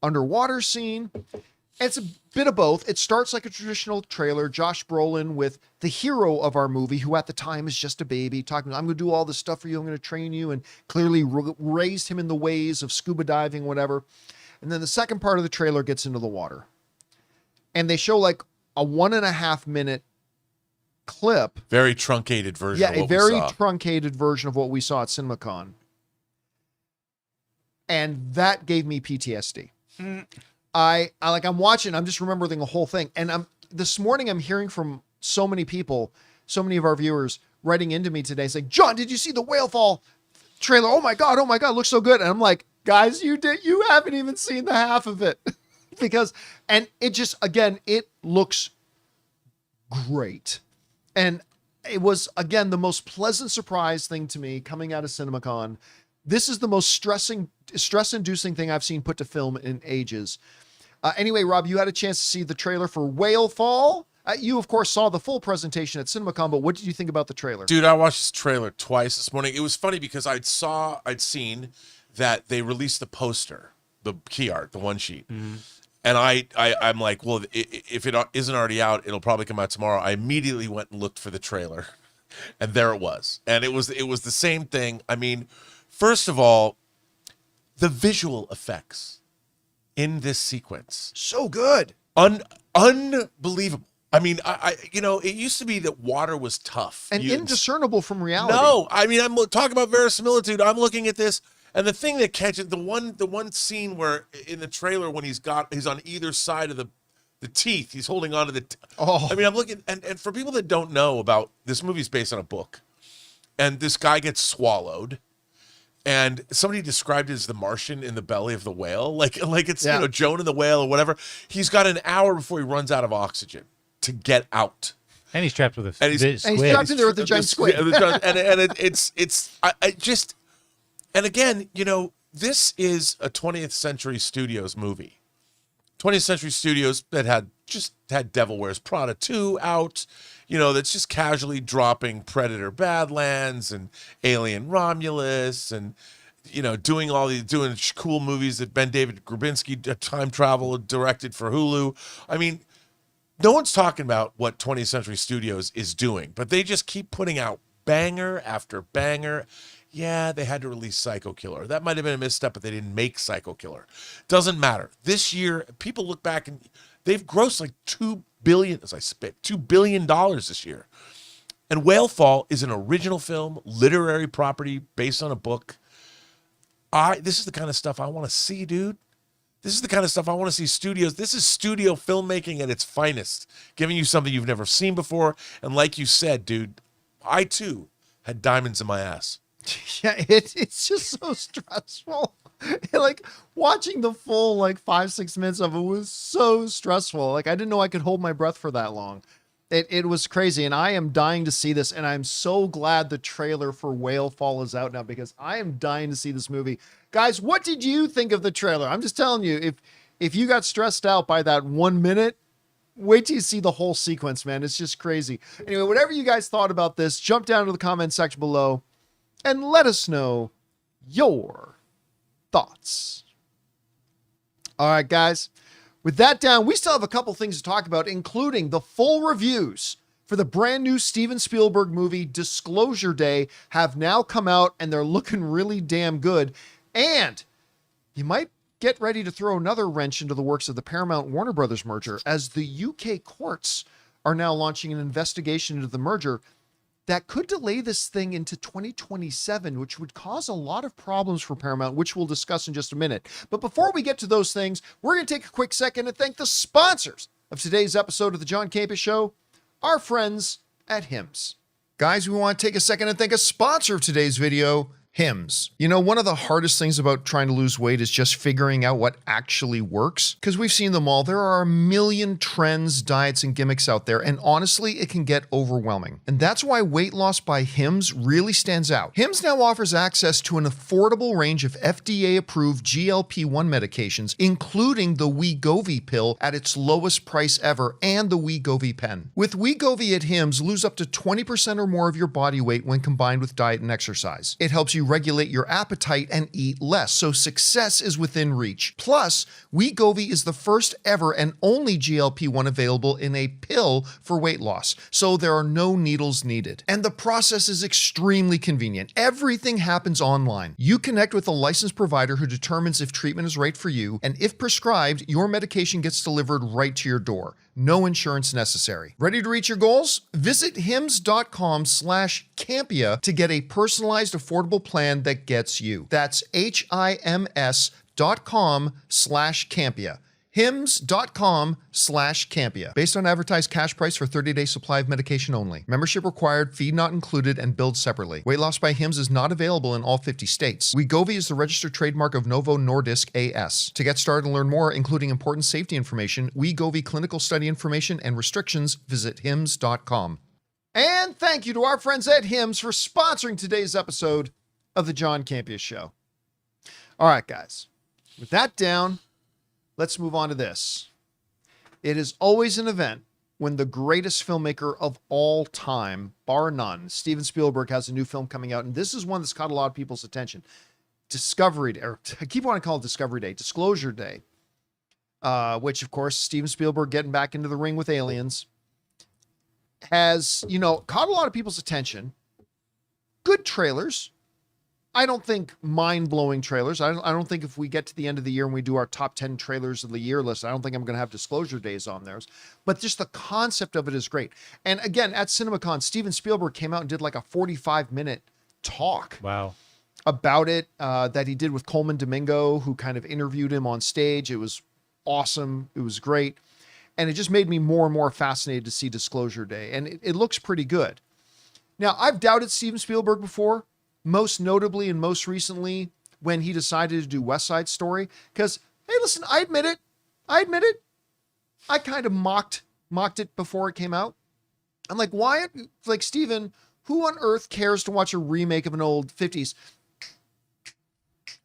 underwater scene? It's a bit of both. It starts like a traditional trailer. Josh Brolin with the hero of our movie, who at the time is just a baby, talking, I'm going to do all this stuff for you. I'm going to train you, and clearly raised him in the ways of scuba diving, whatever. And then the second part of the trailer gets into the water. And they show like a 1.5 minute clip. Very truncated version. Yeah, of what a very we saw. truncated version of what we saw at CinemaCon. And that gave me PTSD. I'm watching, I'm just remembering the whole thing. And this morning I'm hearing from so many people, so many of our viewers writing into me today saying, John, did you see the Whalefall trailer? Oh my God, it looks so good. And I'm like, guys, you haven't even seen the half of it. And it just, again, it looks great. And it was, again, the most pleasant surprise thing to me coming out of CinemaCon. This is the most stress-inducing thing I've seen put to film in ages. Anyway, Rob, you had a chance to see the trailer for Whalefall. You, of course, saw the full presentation at CinemaCon, but what did you think about the trailer? Dude, I watched this trailer twice this morning. It was funny because I'd seen that they released the poster, the key art, the one sheet. Mm-hmm. And I'm like, well, if it isn't already out, it'll probably come out tomorrow. I immediately went and looked for the trailer, and there it was. And it was the same thing. I mean, first of all, the visual effects in this sequence, so good, unbelievable. I mean, it used to be that water was tough and indiscernible from reality. No, I mean, I'm talking about verisimilitude. I'm looking at this. And the thing that catches the one scene where in the trailer when he's on either side of the teeth, he's holding on to the. I mean, I'm looking, and for people that don't know about this, movie's based on a book, and this guy gets swallowed, and somebody described it as the Martian in the belly of the whale, like it's Joan and the whale or whatever. He's got an hour before he runs out of oxygen to get out. And he's trapped with and he's trapped in there with the giant squid. And again, this is a 20th Century Studios movie. 20th Century Studios that had Devil Wears Prada 2 out, that's just casually dropping Predator Badlands and Alien Romulus and, doing cool movies that Ben David Grabinski, time travel, directed for Hulu. I mean, no one's talking about what 20th Century Studios is doing, but they just keep putting out banger after banger. Yeah, they had to release Psycho Killer. That might have been a misstep, but they didn't make Psycho Killer. Doesn't matter. This year, people look back and they've grossed like $2 billion this year. And Whalefall is an original film, literary property based on a book. This is the kind of stuff I want to see, dude. This is the kind of stuff I want to see studios. This is studio filmmaking at its finest, giving you something you've never seen before. And like you said, dude, I too had diamonds in my ass. Yeah, it's just so stressful. Like watching the full 5-6 minutes of it was so stressful. Like I didn't know I could hold my breath for that long. It was crazy, and I am dying to see this, and I'm so glad the trailer for Whalefall is out now because I am dying to see this movie. Guys, what did you think of the trailer? I'm just telling you, if you got stressed out by that 1 minute, wait till you see the whole sequence, man. It's just crazy. Anyway, whatever you guys thought about this, jump down to the comment section below and let us know your thoughts. All right, guys. With that down, we still have a couple things to talk about, including the full reviews for the brand new Steven Spielberg movie Disclosure Day have now come out, and they're looking really damn good. And you might get ready to throw another wrench into the works of the Paramount Warner Brothers merger, as the UK courts are now launching an investigation into the merger. that could delay this thing into 2027, which would cause a lot of problems for Paramount, which we'll discuss in just a minute. But before we get to those things, we're going to take a quick second and thank the sponsors of today's episode of the John Campea Show, our friends at Hims. Guys, we want to take a second and thank a sponsor of today's video, Hims. You know, one of the hardest things about trying to lose weight is just figuring out what actually works, because we've seen them all. There are a million trends, diets, and gimmicks out there, and honestly, it can get overwhelming. And that's why weight loss by Hims really stands out. Hims now offers access to an affordable range of FDA-approved GLP-1 medications, including the Wegovy pill at its lowest price ever, and the Wegovy pen. With Wegovy at Hims, lose up to 20% or more of your body weight when combined with diet and exercise. It helps you regulate your appetite and eat less, so success is within reach. Plus, Wegovy is the first ever and only GLP-1 available in a pill for weight loss, so there are no needles needed. And the process is extremely convenient. Everything happens online. You connect with a licensed provider who determines if treatment is right for you, and if prescribed, your medication gets delivered right to your door. No insurance necessary. Ready to reach your goals? Visit hims.com/Campea to get a personalized, affordable plan that gets you. That's HIMS.com/Campea. hims.com/Campea. Based on advertised cash price for 30-day supply of medication only. Membership required, fee not included, and billed separately. Weight loss by Hims is not available in all 50 states. Wegovy is the registered trademark of Novo Nordisk AS. To get started and learn more, including important safety information, Wegovy clinical study information, and restrictions, visit hims.com. And thank you to our friends at Hims for sponsoring today's episode of the John Campea Show. All right, guys. With that down, let's move on to this. It is always an event when the greatest filmmaker of all time, bar none, Steven Spielberg, has a new film coming out, and this is one that's caught a lot of people's attention. Discovery Day, or I keep wanting to call it Discovery Day, Disclosure Day, which, of course, Steven Spielberg getting back into the ring with aliens, has, caught a lot of people's attention. Good trailers. I don't think mind-blowing trailers. I don't think if we get to the end of the year and we do our top 10 trailers of the year list, I don't think I'm going to have Disclosure Days on theirs. But just the concept of it is great. And again, at CinemaCon, Steven Spielberg came out and did like a 45-minute talk. Wow. About it that he did with Coleman Domingo, who kind of interviewed him on stage. It was awesome. It was great. And it just made me more and more fascinated to see Disclosure Day. And it looks pretty good. Now, I've doubted Steven Spielberg before. Most notably and most recently when he decided to do West Side Story. Because, hey, listen, I admit it. I kind of mocked it before it came out. I'm like, why? Like, Steven, who on earth cares to watch a remake of an old 50s?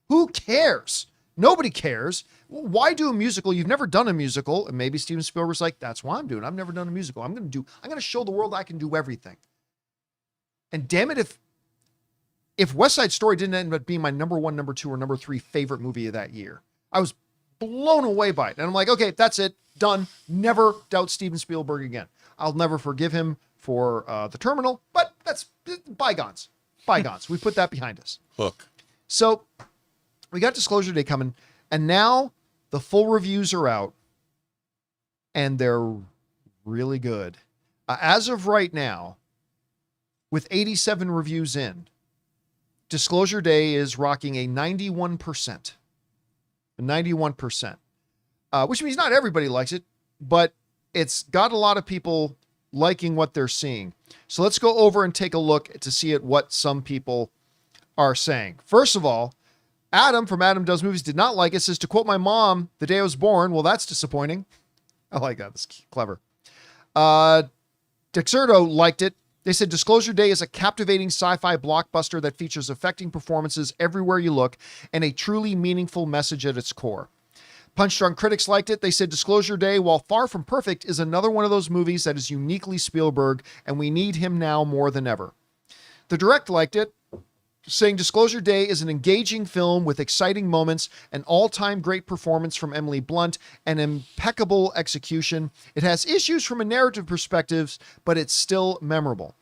Who cares? Nobody cares. Why do a musical? You've never done a musical. And maybe Steven Spielberg's like, that's why I'm doing it. I've never done a musical. I'm going to show the world I can do everything. And damn it, if West Side Story didn't end up being my number 1, number 2, or number 3 favorite movie of that year, I was blown away by it. And I'm like, okay, that's it. Done. Never doubt Steven Spielberg again. I'll never forgive him for The Terminal, but that's bygones. Bygones. We put that behind us. Hook. So we got Disclosure Day coming, and now the full reviews are out, and they're really good. As of right now, with 87 reviews in, Disclosure Day is rocking a 91%. A 91%. Which means not everybody likes it, but it's got a lot of people liking what they're seeing. So let's go over and take a look to see at what some people are saying. First of all, Adam from Adam Does Movies did not like it. Says, to quote my mom, the day I was born. Well, that's disappointing. I like that. That's clever. Dexerto liked it. They said Disclosure Day is a captivating sci-fi blockbuster that features affecting performances everywhere you look and a truly meaningful message at its core. Punch Drunk critics liked it. They said Disclosure Day, while far from perfect, is another one of those movies that is uniquely Spielberg, and we need him now more than ever. The Direct liked it, saying Disclosure Day is an engaging film with exciting moments, an all-time great performance from Emily Blunt, and impeccable execution. It has issues from a narrative perspective, but it's still memorable.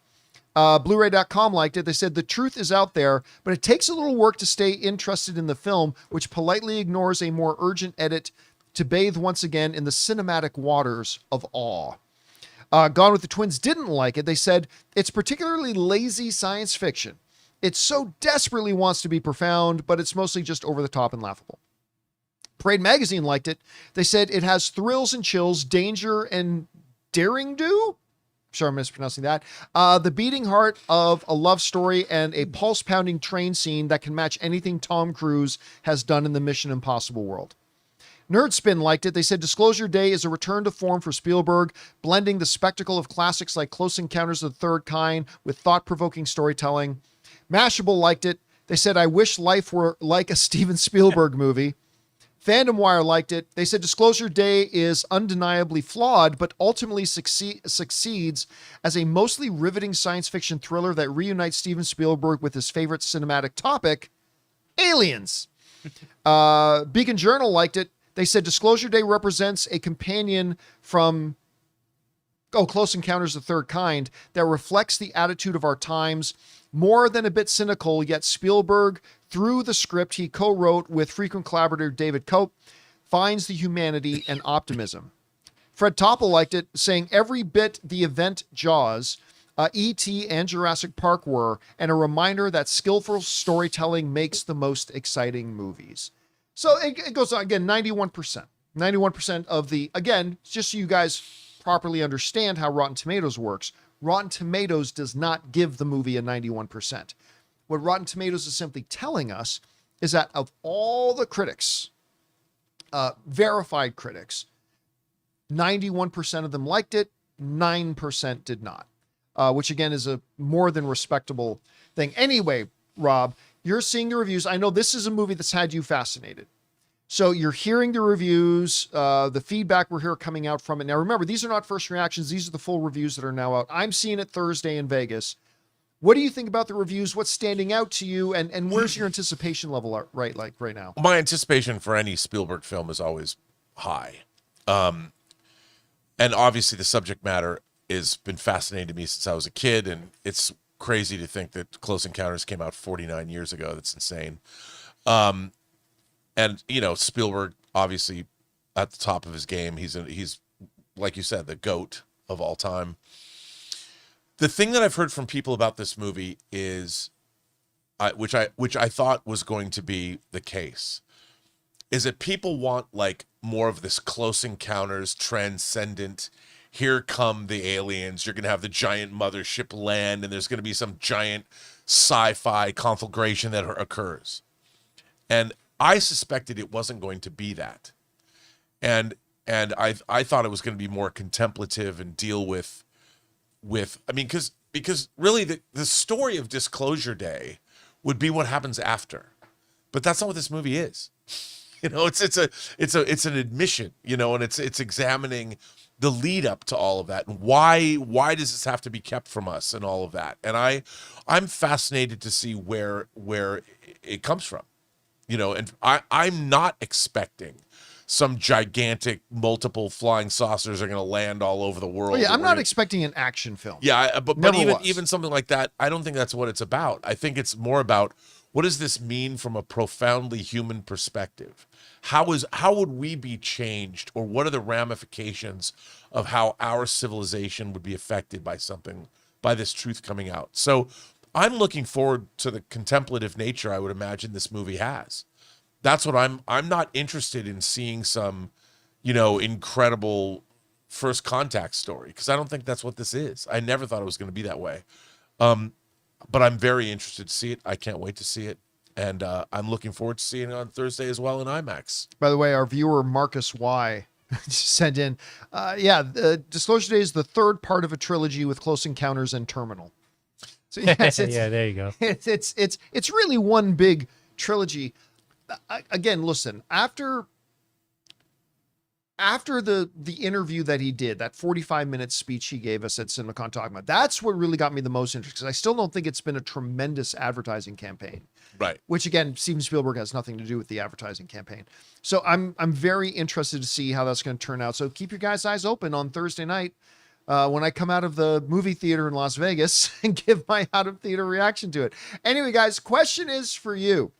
Blu-ray.com liked it. They said the truth is out there, but it takes a little work to stay interested in the film, which politely ignores a more urgent edit to bathe once again in the cinematic waters of awe. Gone with the Twins didn't like it. They said it's particularly lazy science fiction. It so desperately wants to be profound, but it's mostly just over the top and laughable. Parade Magazine liked it. They said it has thrills and chills, danger and daring do. Sure, I'm mispronouncing that. The beating heart of a love story and a pulse-pounding train scene that can match anything Tom Cruise has done in the Mission Impossible world. Nerdspin liked it. They said Disclosure Day is a return to form for Spielberg, blending the spectacle of classics like Close Encounters of the Third Kind with thought-provoking storytelling. Mashable liked it. They said, I wish life were like a Steven Spielberg movie. Fandom Wire liked it. They said Disclosure Day is undeniably flawed, but ultimately succeeds as a mostly riveting science fiction thriller that reunites Steven Spielberg with his favorite cinematic topic, aliens. Beacon Journal liked it. They said Disclosure Day represents a companion from Close Encounters of the Third Kind that reflects the attitude of our times, more than a bit cynical, yet Spielberg, through the script he co-wrote with frequent collaborator David Cope, finds the humanity and optimism. Fred Topple liked it, saying every bit the event Jaws, E.T. and Jurassic Park were, and a reminder that skillful storytelling makes the most exciting movies. So it goes on, again, 91%. 91% of the, again, just so you guys properly understand how Rotten Tomatoes works, Rotten Tomatoes does not give the movie a 91%. What Rotten Tomatoes is simply telling us is that of all the critics, verified critics, 91% of them liked it, 9% did not, which again is a more than respectable thing. Anyway, Rob, you're seeing the reviews. I know this is a movie that's had you fascinated. So you're hearing the reviews, the feedback we're here coming out from it. Now, remember, these are not first reactions. These are the full reviews that are now out. I'm seeing it Thursday in Vegas. What do you think about the reviews? What's standing out to you? And where's your anticipation level right now? My anticipation for any Spielberg film is always high. And obviously the subject matter has been fascinating to me since I was a kid. And it's crazy to think that Close Encounters came out 49 years ago. That's insane. And, you know, Spielberg, obviously, at the top of his game. He's like you said, the GOAT of all time. The thing that I've heard from people about this movie is, which I thought was going to be the case, is that people want, like, more of this Close Encounters, transcendent, here come the aliens, you're going to have the giant mothership land, and there's going to be some giant sci-fi conflagration that occurs. And I suspected it wasn't going to be that. And I thought it was going to be more contemplative and deal with I mean, because really the story of Disclosure Day would be what happens after. But that's not what this movie is. You know, it's an admission, you know, and it's examining the lead up to all of that and why does this have to be kept from us and all of that. And I'm fascinated to see where it comes from. You know, and I'm not expecting some gigantic multiple flying saucers are going to land all over the world. Oh, yeah, I'm not expecting an action film. Yeah, but even something like that, I don't think that's what it's about. I think it's more about what does this mean from a profoundly human perspective? How would we be changed, or what are the ramifications of how our civilization would be affected by this truth coming out? So I'm looking forward to the contemplative nature I would imagine this movie has. That's what I'm not interested in seeing some, you know, incredible first contact story, because I don't think that's what this is. I never thought it was going to be that way. But I'm very interested to see it. I can't wait to see it. And I'm looking forward to seeing it on Thursday as well in IMAX. By the way, our viewer Marcus Y sent in, Disclosure Day is the third part of a trilogy with Close Encounters and Terminal. So yes, yeah, there you go. It's really one big trilogy. Again, listen, after the interview that he did, that 45-minute speech he gave us at CinemaCon talking about, that's what really got me the most interested, because I still don't think it's been a tremendous advertising campaign. Right. Which again, Steven Spielberg has nothing to do with the advertising campaign. So I'm very interested to see how that's going to turn out. So keep your guys' eyes open on Thursday night when I come out of the movie theater in Las Vegas and give my out of theater reaction to it. Anyway, guys, question is for you.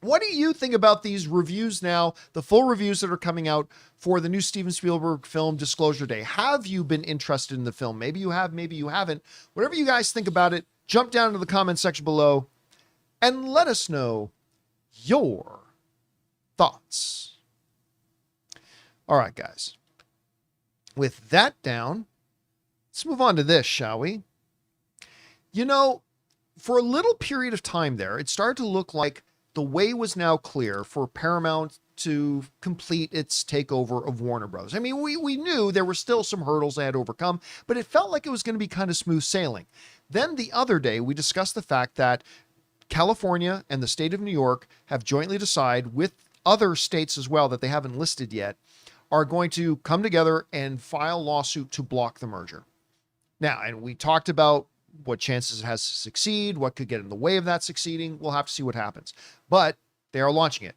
What do you think about these reviews now, the full reviews that are coming out for the new Steven Spielberg film Disclosure Day? Have you been interested in the film? Maybe you have, maybe you haven't. Whatever you guys think about it, jump down into the comment section below and let us know your thoughts. All right, guys. With that down, let's move on to this, shall we? You know, for a little period of time there, it started to look like the way was now clear for Paramount to complete its takeover of Warner Bros. I mean, we knew there were still some hurdles they had to overcome, but it felt like it was going to be kind of smooth sailing. Then the other day, we discussed the fact that California and the state of New York have jointly decided, with other states as well that they haven't listed yet, are going to come together and file a lawsuit to block the merger. Now, and we talked about what chances it has to succeed, what could get in the way of that succeeding. We'll have to see what happens. But they are launching it.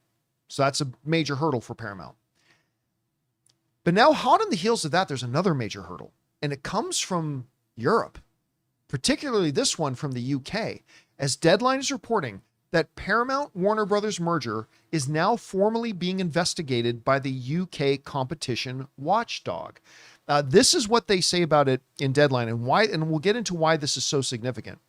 So that's a major hurdle for Paramount. But now, hot on the heels of that, there's another major hurdle. And it comes from Europe, particularly this one from the UK, as Deadline is reporting that Paramount Warner Brothers merger is now formally being investigated by the UK competition watchdog. This is what they say about it in Deadline, and why, and we'll get into why this is so significant.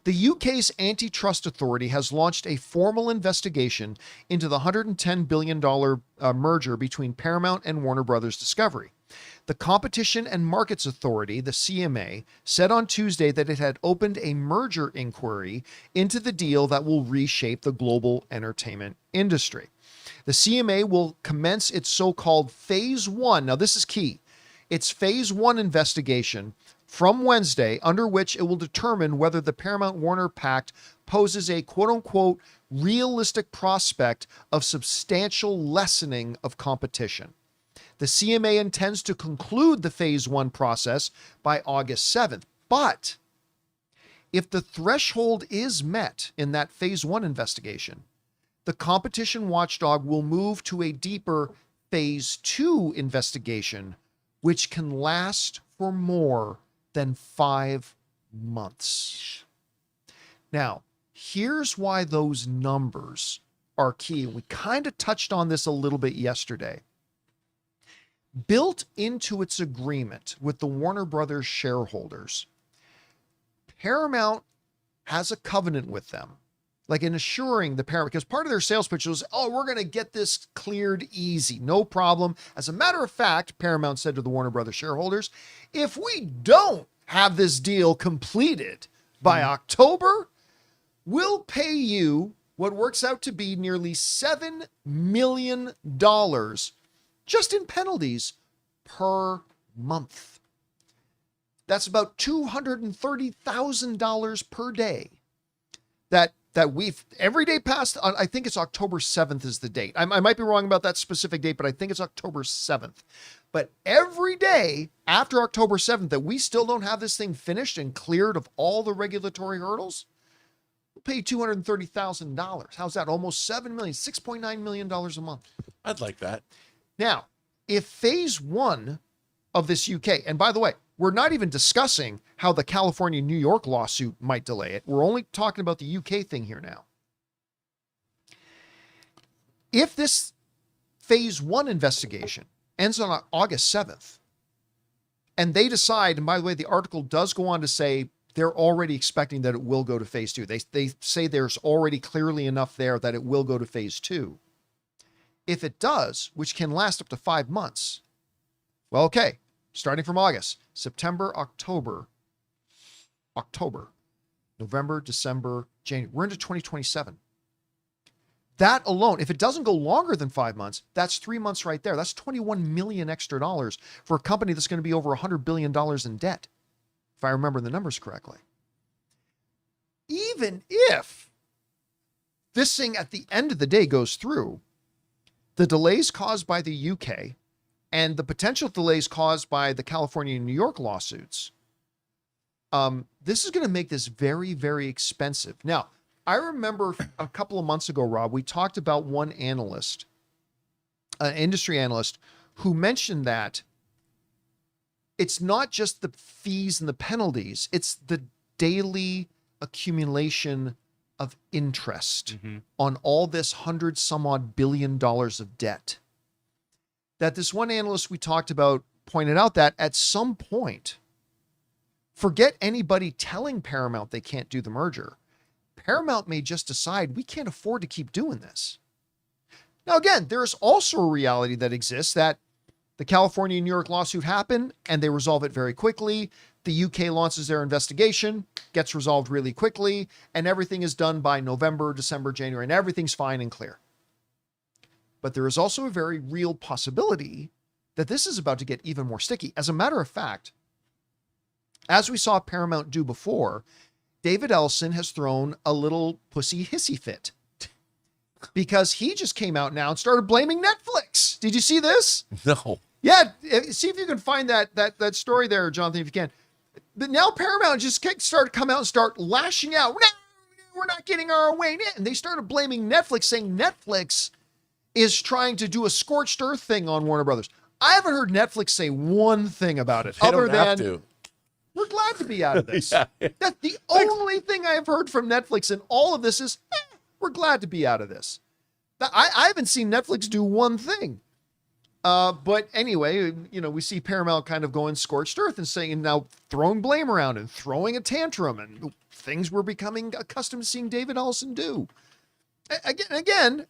The UK's antitrust authority has launched a formal investigation into the $110 billion merger between Paramount and Warner Brothers Discovery. The Competition and Markets Authority, the CMA, said on Tuesday that it had opened a merger inquiry into the deal that will reshape the global entertainment industry. The CMA will commence its so-called Phase 1. Now, this is key. It's Phase 1 investigation from Wednesday, under which it will determine whether the Paramount-Warner Pact poses a quote-unquote realistic prospect of substantial lessening of competition. The CMA intends to conclude the Phase 1 process by August 7th. But if the threshold is met in that Phase 1 investigation, the competition watchdog will move to a deeper Phase 2 investigation, which can last for more than 5 months. Now, here's why those numbers are key. We kind of touched on this a little bit yesterday. Built into its agreement with the Warner Brothers shareholders, Paramount has a covenant with them, like in assuring the Paramount, because part of their sales pitch was, oh, we're going to get this cleared easy, no problem. As a matter of fact, Paramount said to the Warner Brothers shareholders, if we don't have this deal completed by October, we'll pay you what works out to be nearly $7 million just in penalties per month. That's about $230,000 per day that we've every day past. I think it's October 7th is the date. I might be wrong about that specific date, but I think it's October 7th. But every day after October 7th that we still don't have this thing finished and cleared of all the regulatory hurdles, we'll pay $230,000. How's that? Almost $7 million, $6.9 million a month. I'd like that. Now, if Phase 1 of this UK, and by the way, we're not even discussing how the California-New York lawsuit might delay it. We're only talking about the UK thing here now. If this Phase 1 investigation ends on August 7th, and they decide, and by the way, the article does go on to say they're already expecting that it will go to Phase 2. They say there's already clearly enough there that it will go to Phase 2. If it does, which can last up to 5 months, well, okay, starting from August, September, October, November, December, January, we're into 2027. That alone, if it doesn't go longer than 5 months, that's 3 months right there. That's $21 million extra dollars for a company that's going to be over $100 billion in debt, if I remember the numbers correctly. Even if this thing at the end of the day goes through, the delays caused by the UK and the potential delays caused by the California and New York lawsuits, this is going to make this very, very expensive. Now, I remember a couple of months ago, Rob, we talked about one analyst, an industry analyst, who mentioned that it's not just the fees and the penalties, it's the daily accumulation of interest on all this $100 some odd billion of debt, that this one analyst we talked about pointed out that at some point, forget anybody telling Paramount they can't do the merger. Paramount may just decide we can't afford to keep doing this. Now, again, there's also a reality that exists that the California and New York lawsuit happen and they resolve it very quickly. The UK launches their investigation, gets resolved really quickly, and everything is done by November, December, January, and everything's fine and clear. But there is also a very real possibility that this is about to get even more sticky. As a matter of fact, as we saw Paramount do before, David Ellison has thrown a little pussy hissy fit because he just came out now and started blaming Netflix. Did you see this? No. Yeah, see if you can find that story there, Jonathan, if you can. But now Paramount just come out and start lashing out. We're not getting our way in. And they started blaming Netflix, saying Netflix is trying to do a scorched earth thing on Warner Brothers. I haven't heard Netflix say one thing about it other than we're glad to be out of this. Yeah. That's the only thing I've heard from Netflix in all of this is we're glad to be out of this. I haven't seen Netflix do one thing. But anyway, we see Paramount kind of going scorched earth and saying, and now throwing blame around and throwing a tantrum and things we're becoming accustomed to seeing David Ellison do. Again,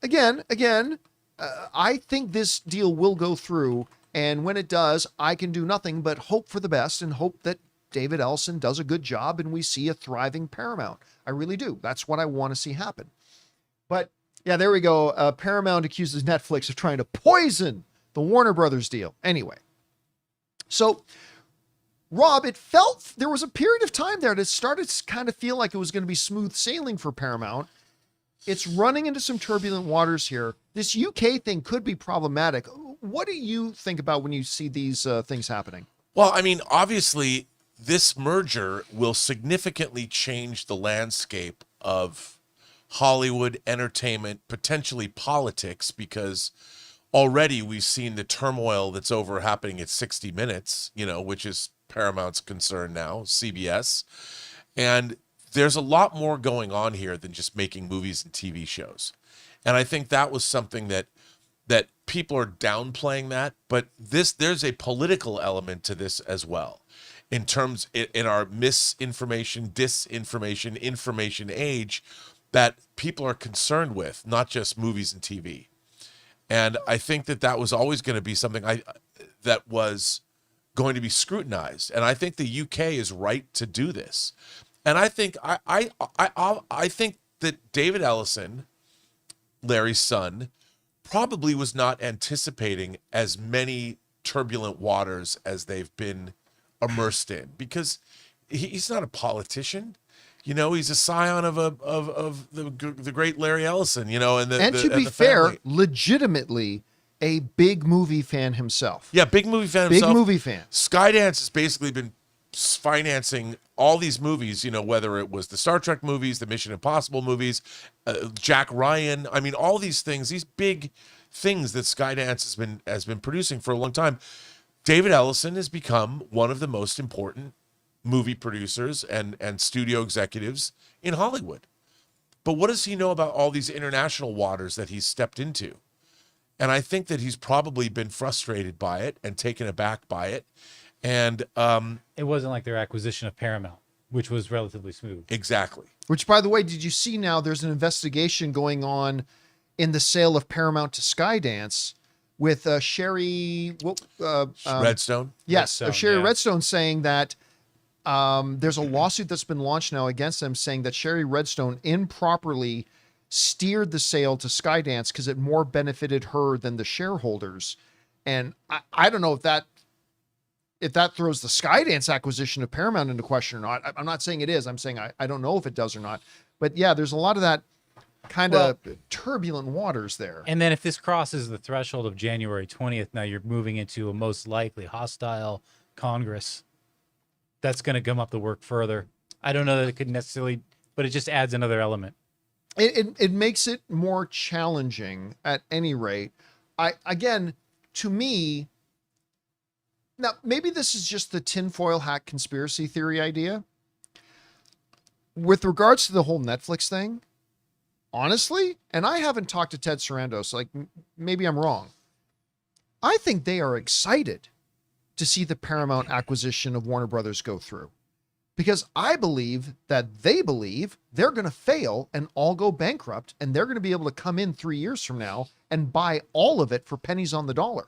I think this deal will go through. And when it does, I can do nothing but hope for the best and hope that David Ellison does a good job and we see a thriving Paramount. I really do. That's what I want to see happen. But yeah, there we go. Paramount accuses Netflix of trying to poison the Warner Brothers deal. Anyway, so Rob, it felt there was a period of time there that started to kind of feel like it was going to be smooth sailing for Paramount. It's running into some turbulent waters here. This UK thing could be problematic. What do you think about when you see these things happening? Well, I mean, obviously, this merger will significantly change the landscape of Hollywood, entertainment, potentially politics, because already we've seen the turmoil that's happening at 60 Minutes, which is Paramount's concern now, CBS. And there's a lot more going on here than just making movies and TV shows. And I think that was something that people are downplaying that, but there's a political element to this as well. In our misinformation, disinformation, information age that people are concerned with, not just movies and TV. And I think that was always going to be something that was going to be scrutinized. And I think the UK is right to do this. And I think I think that David Ellison, Larry's son, probably was not anticipating as many turbulent waters as they've been immersed in, because he's not a politician. He's a scion of the great Larry Ellison, and to be fair, legitimately a big movie fan himself. Yeah, big movie fan himself. Big movie fan. Skydance has basically been financing all these movies, whether it was the Star Trek movies, the Mission Impossible movies, Jack Ryan. I mean, all these things, these big things that Skydance has been producing for a long time. David Ellison has become one of the most important movie producers and studio executives in Hollywood. But what does he know about all these international waters that he's stepped into? And I think that he's probably been frustrated by it and taken aback by it. And it wasn't like their acquisition of Paramount, which was relatively smooth. Exactly. Which, by the way, did you see now there's an investigation going on in the sale of Paramount to Skydance with Sherry Redstone? Yes, Redstone, Sherry yeah. Redstone saying that there's a lawsuit that's been launched now against them, saying that Sherry Redstone improperly steered the sale to Skydance because it more benefited her than the shareholders. And I don't know if that throws the Skydance acquisition of Paramount into question or not. I'm not saying it is. I'm saying I don't know if it does or not. But yeah, there's a lot of that kind of turbulent waters there. And then if this crosses the threshold of January 20th, now you're moving into a most likely hostile Congress. That's going to gum up the work further. I don't know that it could necessarily, but it just adds another element. It makes it more challenging at any rate. To me, now maybe this is just the tinfoil hat conspiracy theory idea. With regards to the whole Netflix thing, honestly, and I haven't talked to Ted Sarandos, like maybe I'm wrong. I think they are excited to see the Paramount acquisition of Warner Brothers go through, because I believe that they believe they're going to fail and all go bankrupt, and they're going to be able to come in 3 years from now and buy all of it for pennies on the dollar.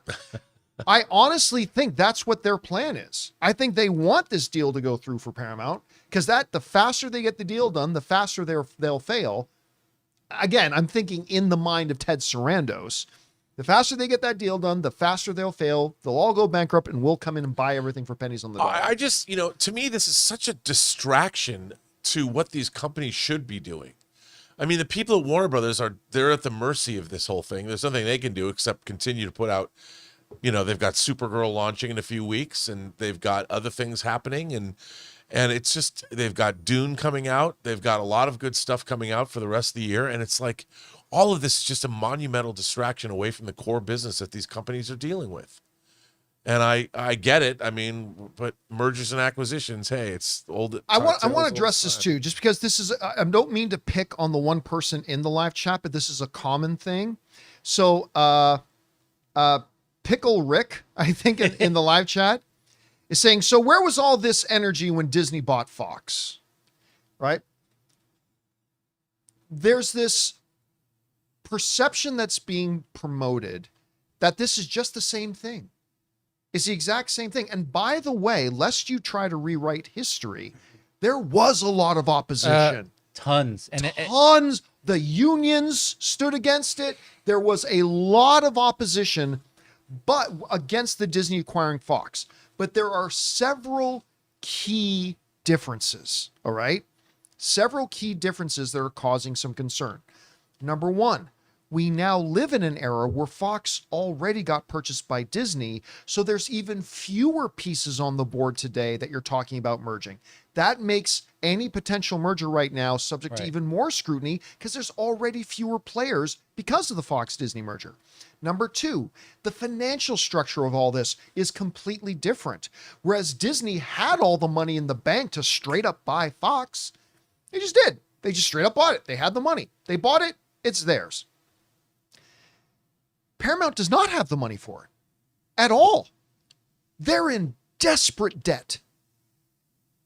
I honestly think that's what their plan is. I think they want this deal to go through for Paramount, because the faster they get the deal done, the faster they'll fail. Again, I'm thinking in the mind of Ted Sarandos. The faster they get that deal done, the faster they'll fail. They'll all go bankrupt, and we'll come in and buy everything for pennies on the dollar. I just, to me, this is such a distraction to what these companies should be doing. I mean, the people at Warner Brothers they're at the mercy of this whole thing. There's nothing they can do except continue to put out, they've got Supergirl launching in a few weeks, and they've got other things happening, and it's just, they've got Dune coming out. They've got a lot of good stuff coming out for the rest of the year. And it's like, all of this is just a monumental distraction away from the core business that these companies are dealing with. And I get it. I mean, but mergers and acquisitions, hey, it's old. I want to address this too, just because this is, I don't mean to pick on the one person in the live chat, but this is a common thing. So, Pickle Rick, I think in the live chat, is saying, so where was all this energy when Disney bought Fox? Right? There's this perception that's being promoted that this is just the same thing. It's the exact same thing. And by the way, lest you try to rewrite history, there was a lot of opposition. Tons. Tons. The unions stood against it. There was a lot of opposition, but against the Disney acquiring Fox. But there are several key differences, all right? Several key differences that are causing some concern. Number one, we now live in an era where Fox already got purchased by Disney, so there's even fewer pieces on the board today that you're talking about merging. That makes any potential merger right now subject to even more scrutiny, because there's already fewer players because of the Fox-Disney merger. Number two, the financial structure of all this is completely different. Whereas Disney had all the money in the bank to straight up buy Fox, they just did. They just straight up bought it. They had the money. They bought it. It's theirs. Paramount does not have the money for it at all. They're in desperate debt.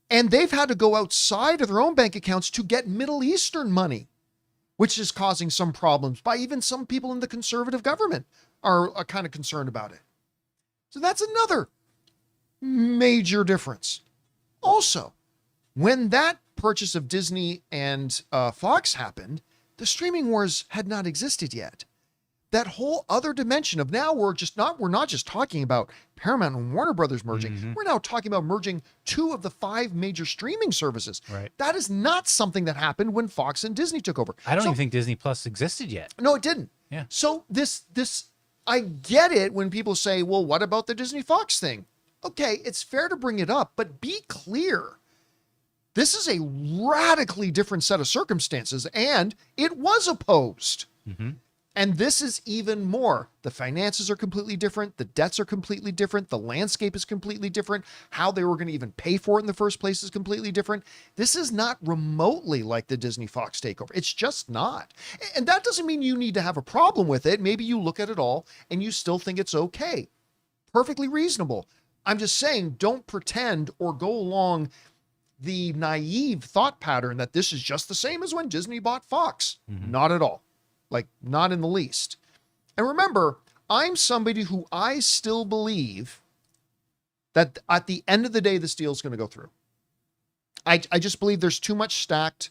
And they've had to go outside of their own bank accounts to get Middle Eastern money, which is causing some problems by even some people in the conservative government are kind of concerned about it. So that's another major difference. Also, when that purchase of Disney and Fox happened, the streaming wars had not existed yet. That whole other dimension of now we're not just talking about Paramount and Warner Brothers merging. Mm-hmm. We're now talking about merging 2 of the 5 major streaming services. Right. That is not something that happened when Fox and Disney took over. I don't even think Disney Plus existed yet. No, it didn't. Yeah. So this I get it when people say, well, what about the Disney Fox thing? Okay, it's fair to bring it up, but be clear. This is a radically different set of circumstances, and it was opposed. Mm-hmm. And this is even more. The finances are completely different. The debts are completely different. The landscape is completely different. How they were going to even pay for it in the first place is completely different. This is not remotely like the Disney Fox takeover. It's just not. And that doesn't mean you need to have a problem with it. Maybe you look at it all and you still think it's okay. Perfectly reasonable. I'm just saying, don't pretend or go along the naive thought pattern that this is just the same as when Disney bought Fox. Mm-hmm. Not at all. Like, not in the least. And remember, I'm somebody who I still believe that at the end of the day, this deal is going to go through. I just believe there's too much stacked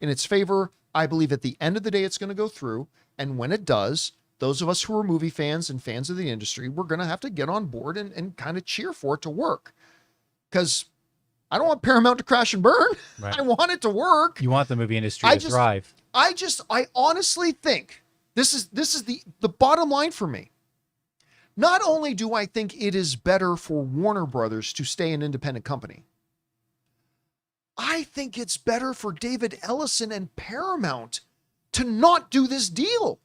in its favor. I believe at the end of the day, it's going to go through. And when it does, those of us who are movie fans and fans of the industry, we're going to have to get on board and kind of cheer for it to work. Because I don't want Paramount to crash and burn. Right. I want it to work. You want the movie industry to thrive. I honestly think this is the bottom line for me. Not only do I think it is better for Warner Brothers to stay an independent company, I think it's better for David Ellison and Paramount to not do this deal.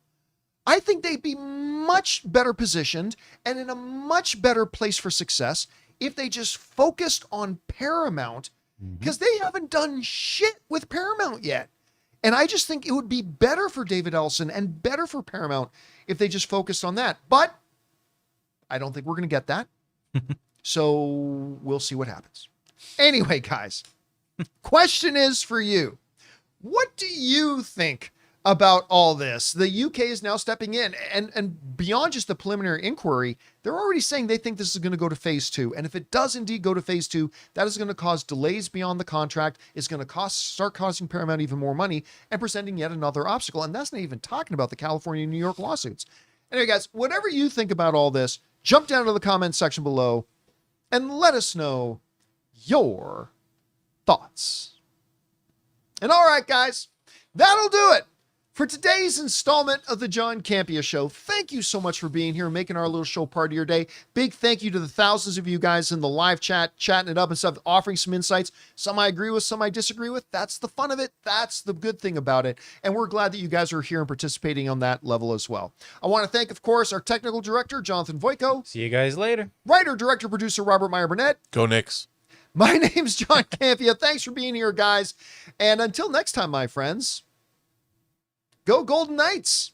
I think they'd be much better positioned and in a much better place for success if they just focused on Paramount, because they haven't done shit with Paramount yet. And I just think it would be better for David Ellison and better for Paramount if they just focused on that. But I don't think we're going to get that. So we'll see what happens. Anyway, guys, question is for you. What do you think about all this? The UK is now stepping in, and beyond just the preliminary inquiry, they're already saying they think this is going to go to phase 2. And if it does indeed go to phase 2, that is going to cause delays beyond the contract. It's going to start costing Paramount even more money and presenting yet another obstacle. And that's not even talking about the California and New York lawsuits. Anyway, guys, whatever you think about all this, jump down to the comments section below and let us know your thoughts. And all right, guys, that'll do it for today's installment of the John Campea Show. Thank you so much for being here and making our little show part of your day. Big thank you to the thousands of you guys in the live chat, chatting it up and stuff, offering some insights. Some I agree with, some I disagree with. That's the fun of it. That's the good thing about it. And we're glad that you guys are here and participating on that level as well. I want to thank, of course, our technical director, Jonathan Voico. See you guys later. Writer, director, producer, Robert Meyer Burnett. Go Knicks. My name's John Campea. Thanks for being here, guys. And until next time, my friends, go Golden Knights.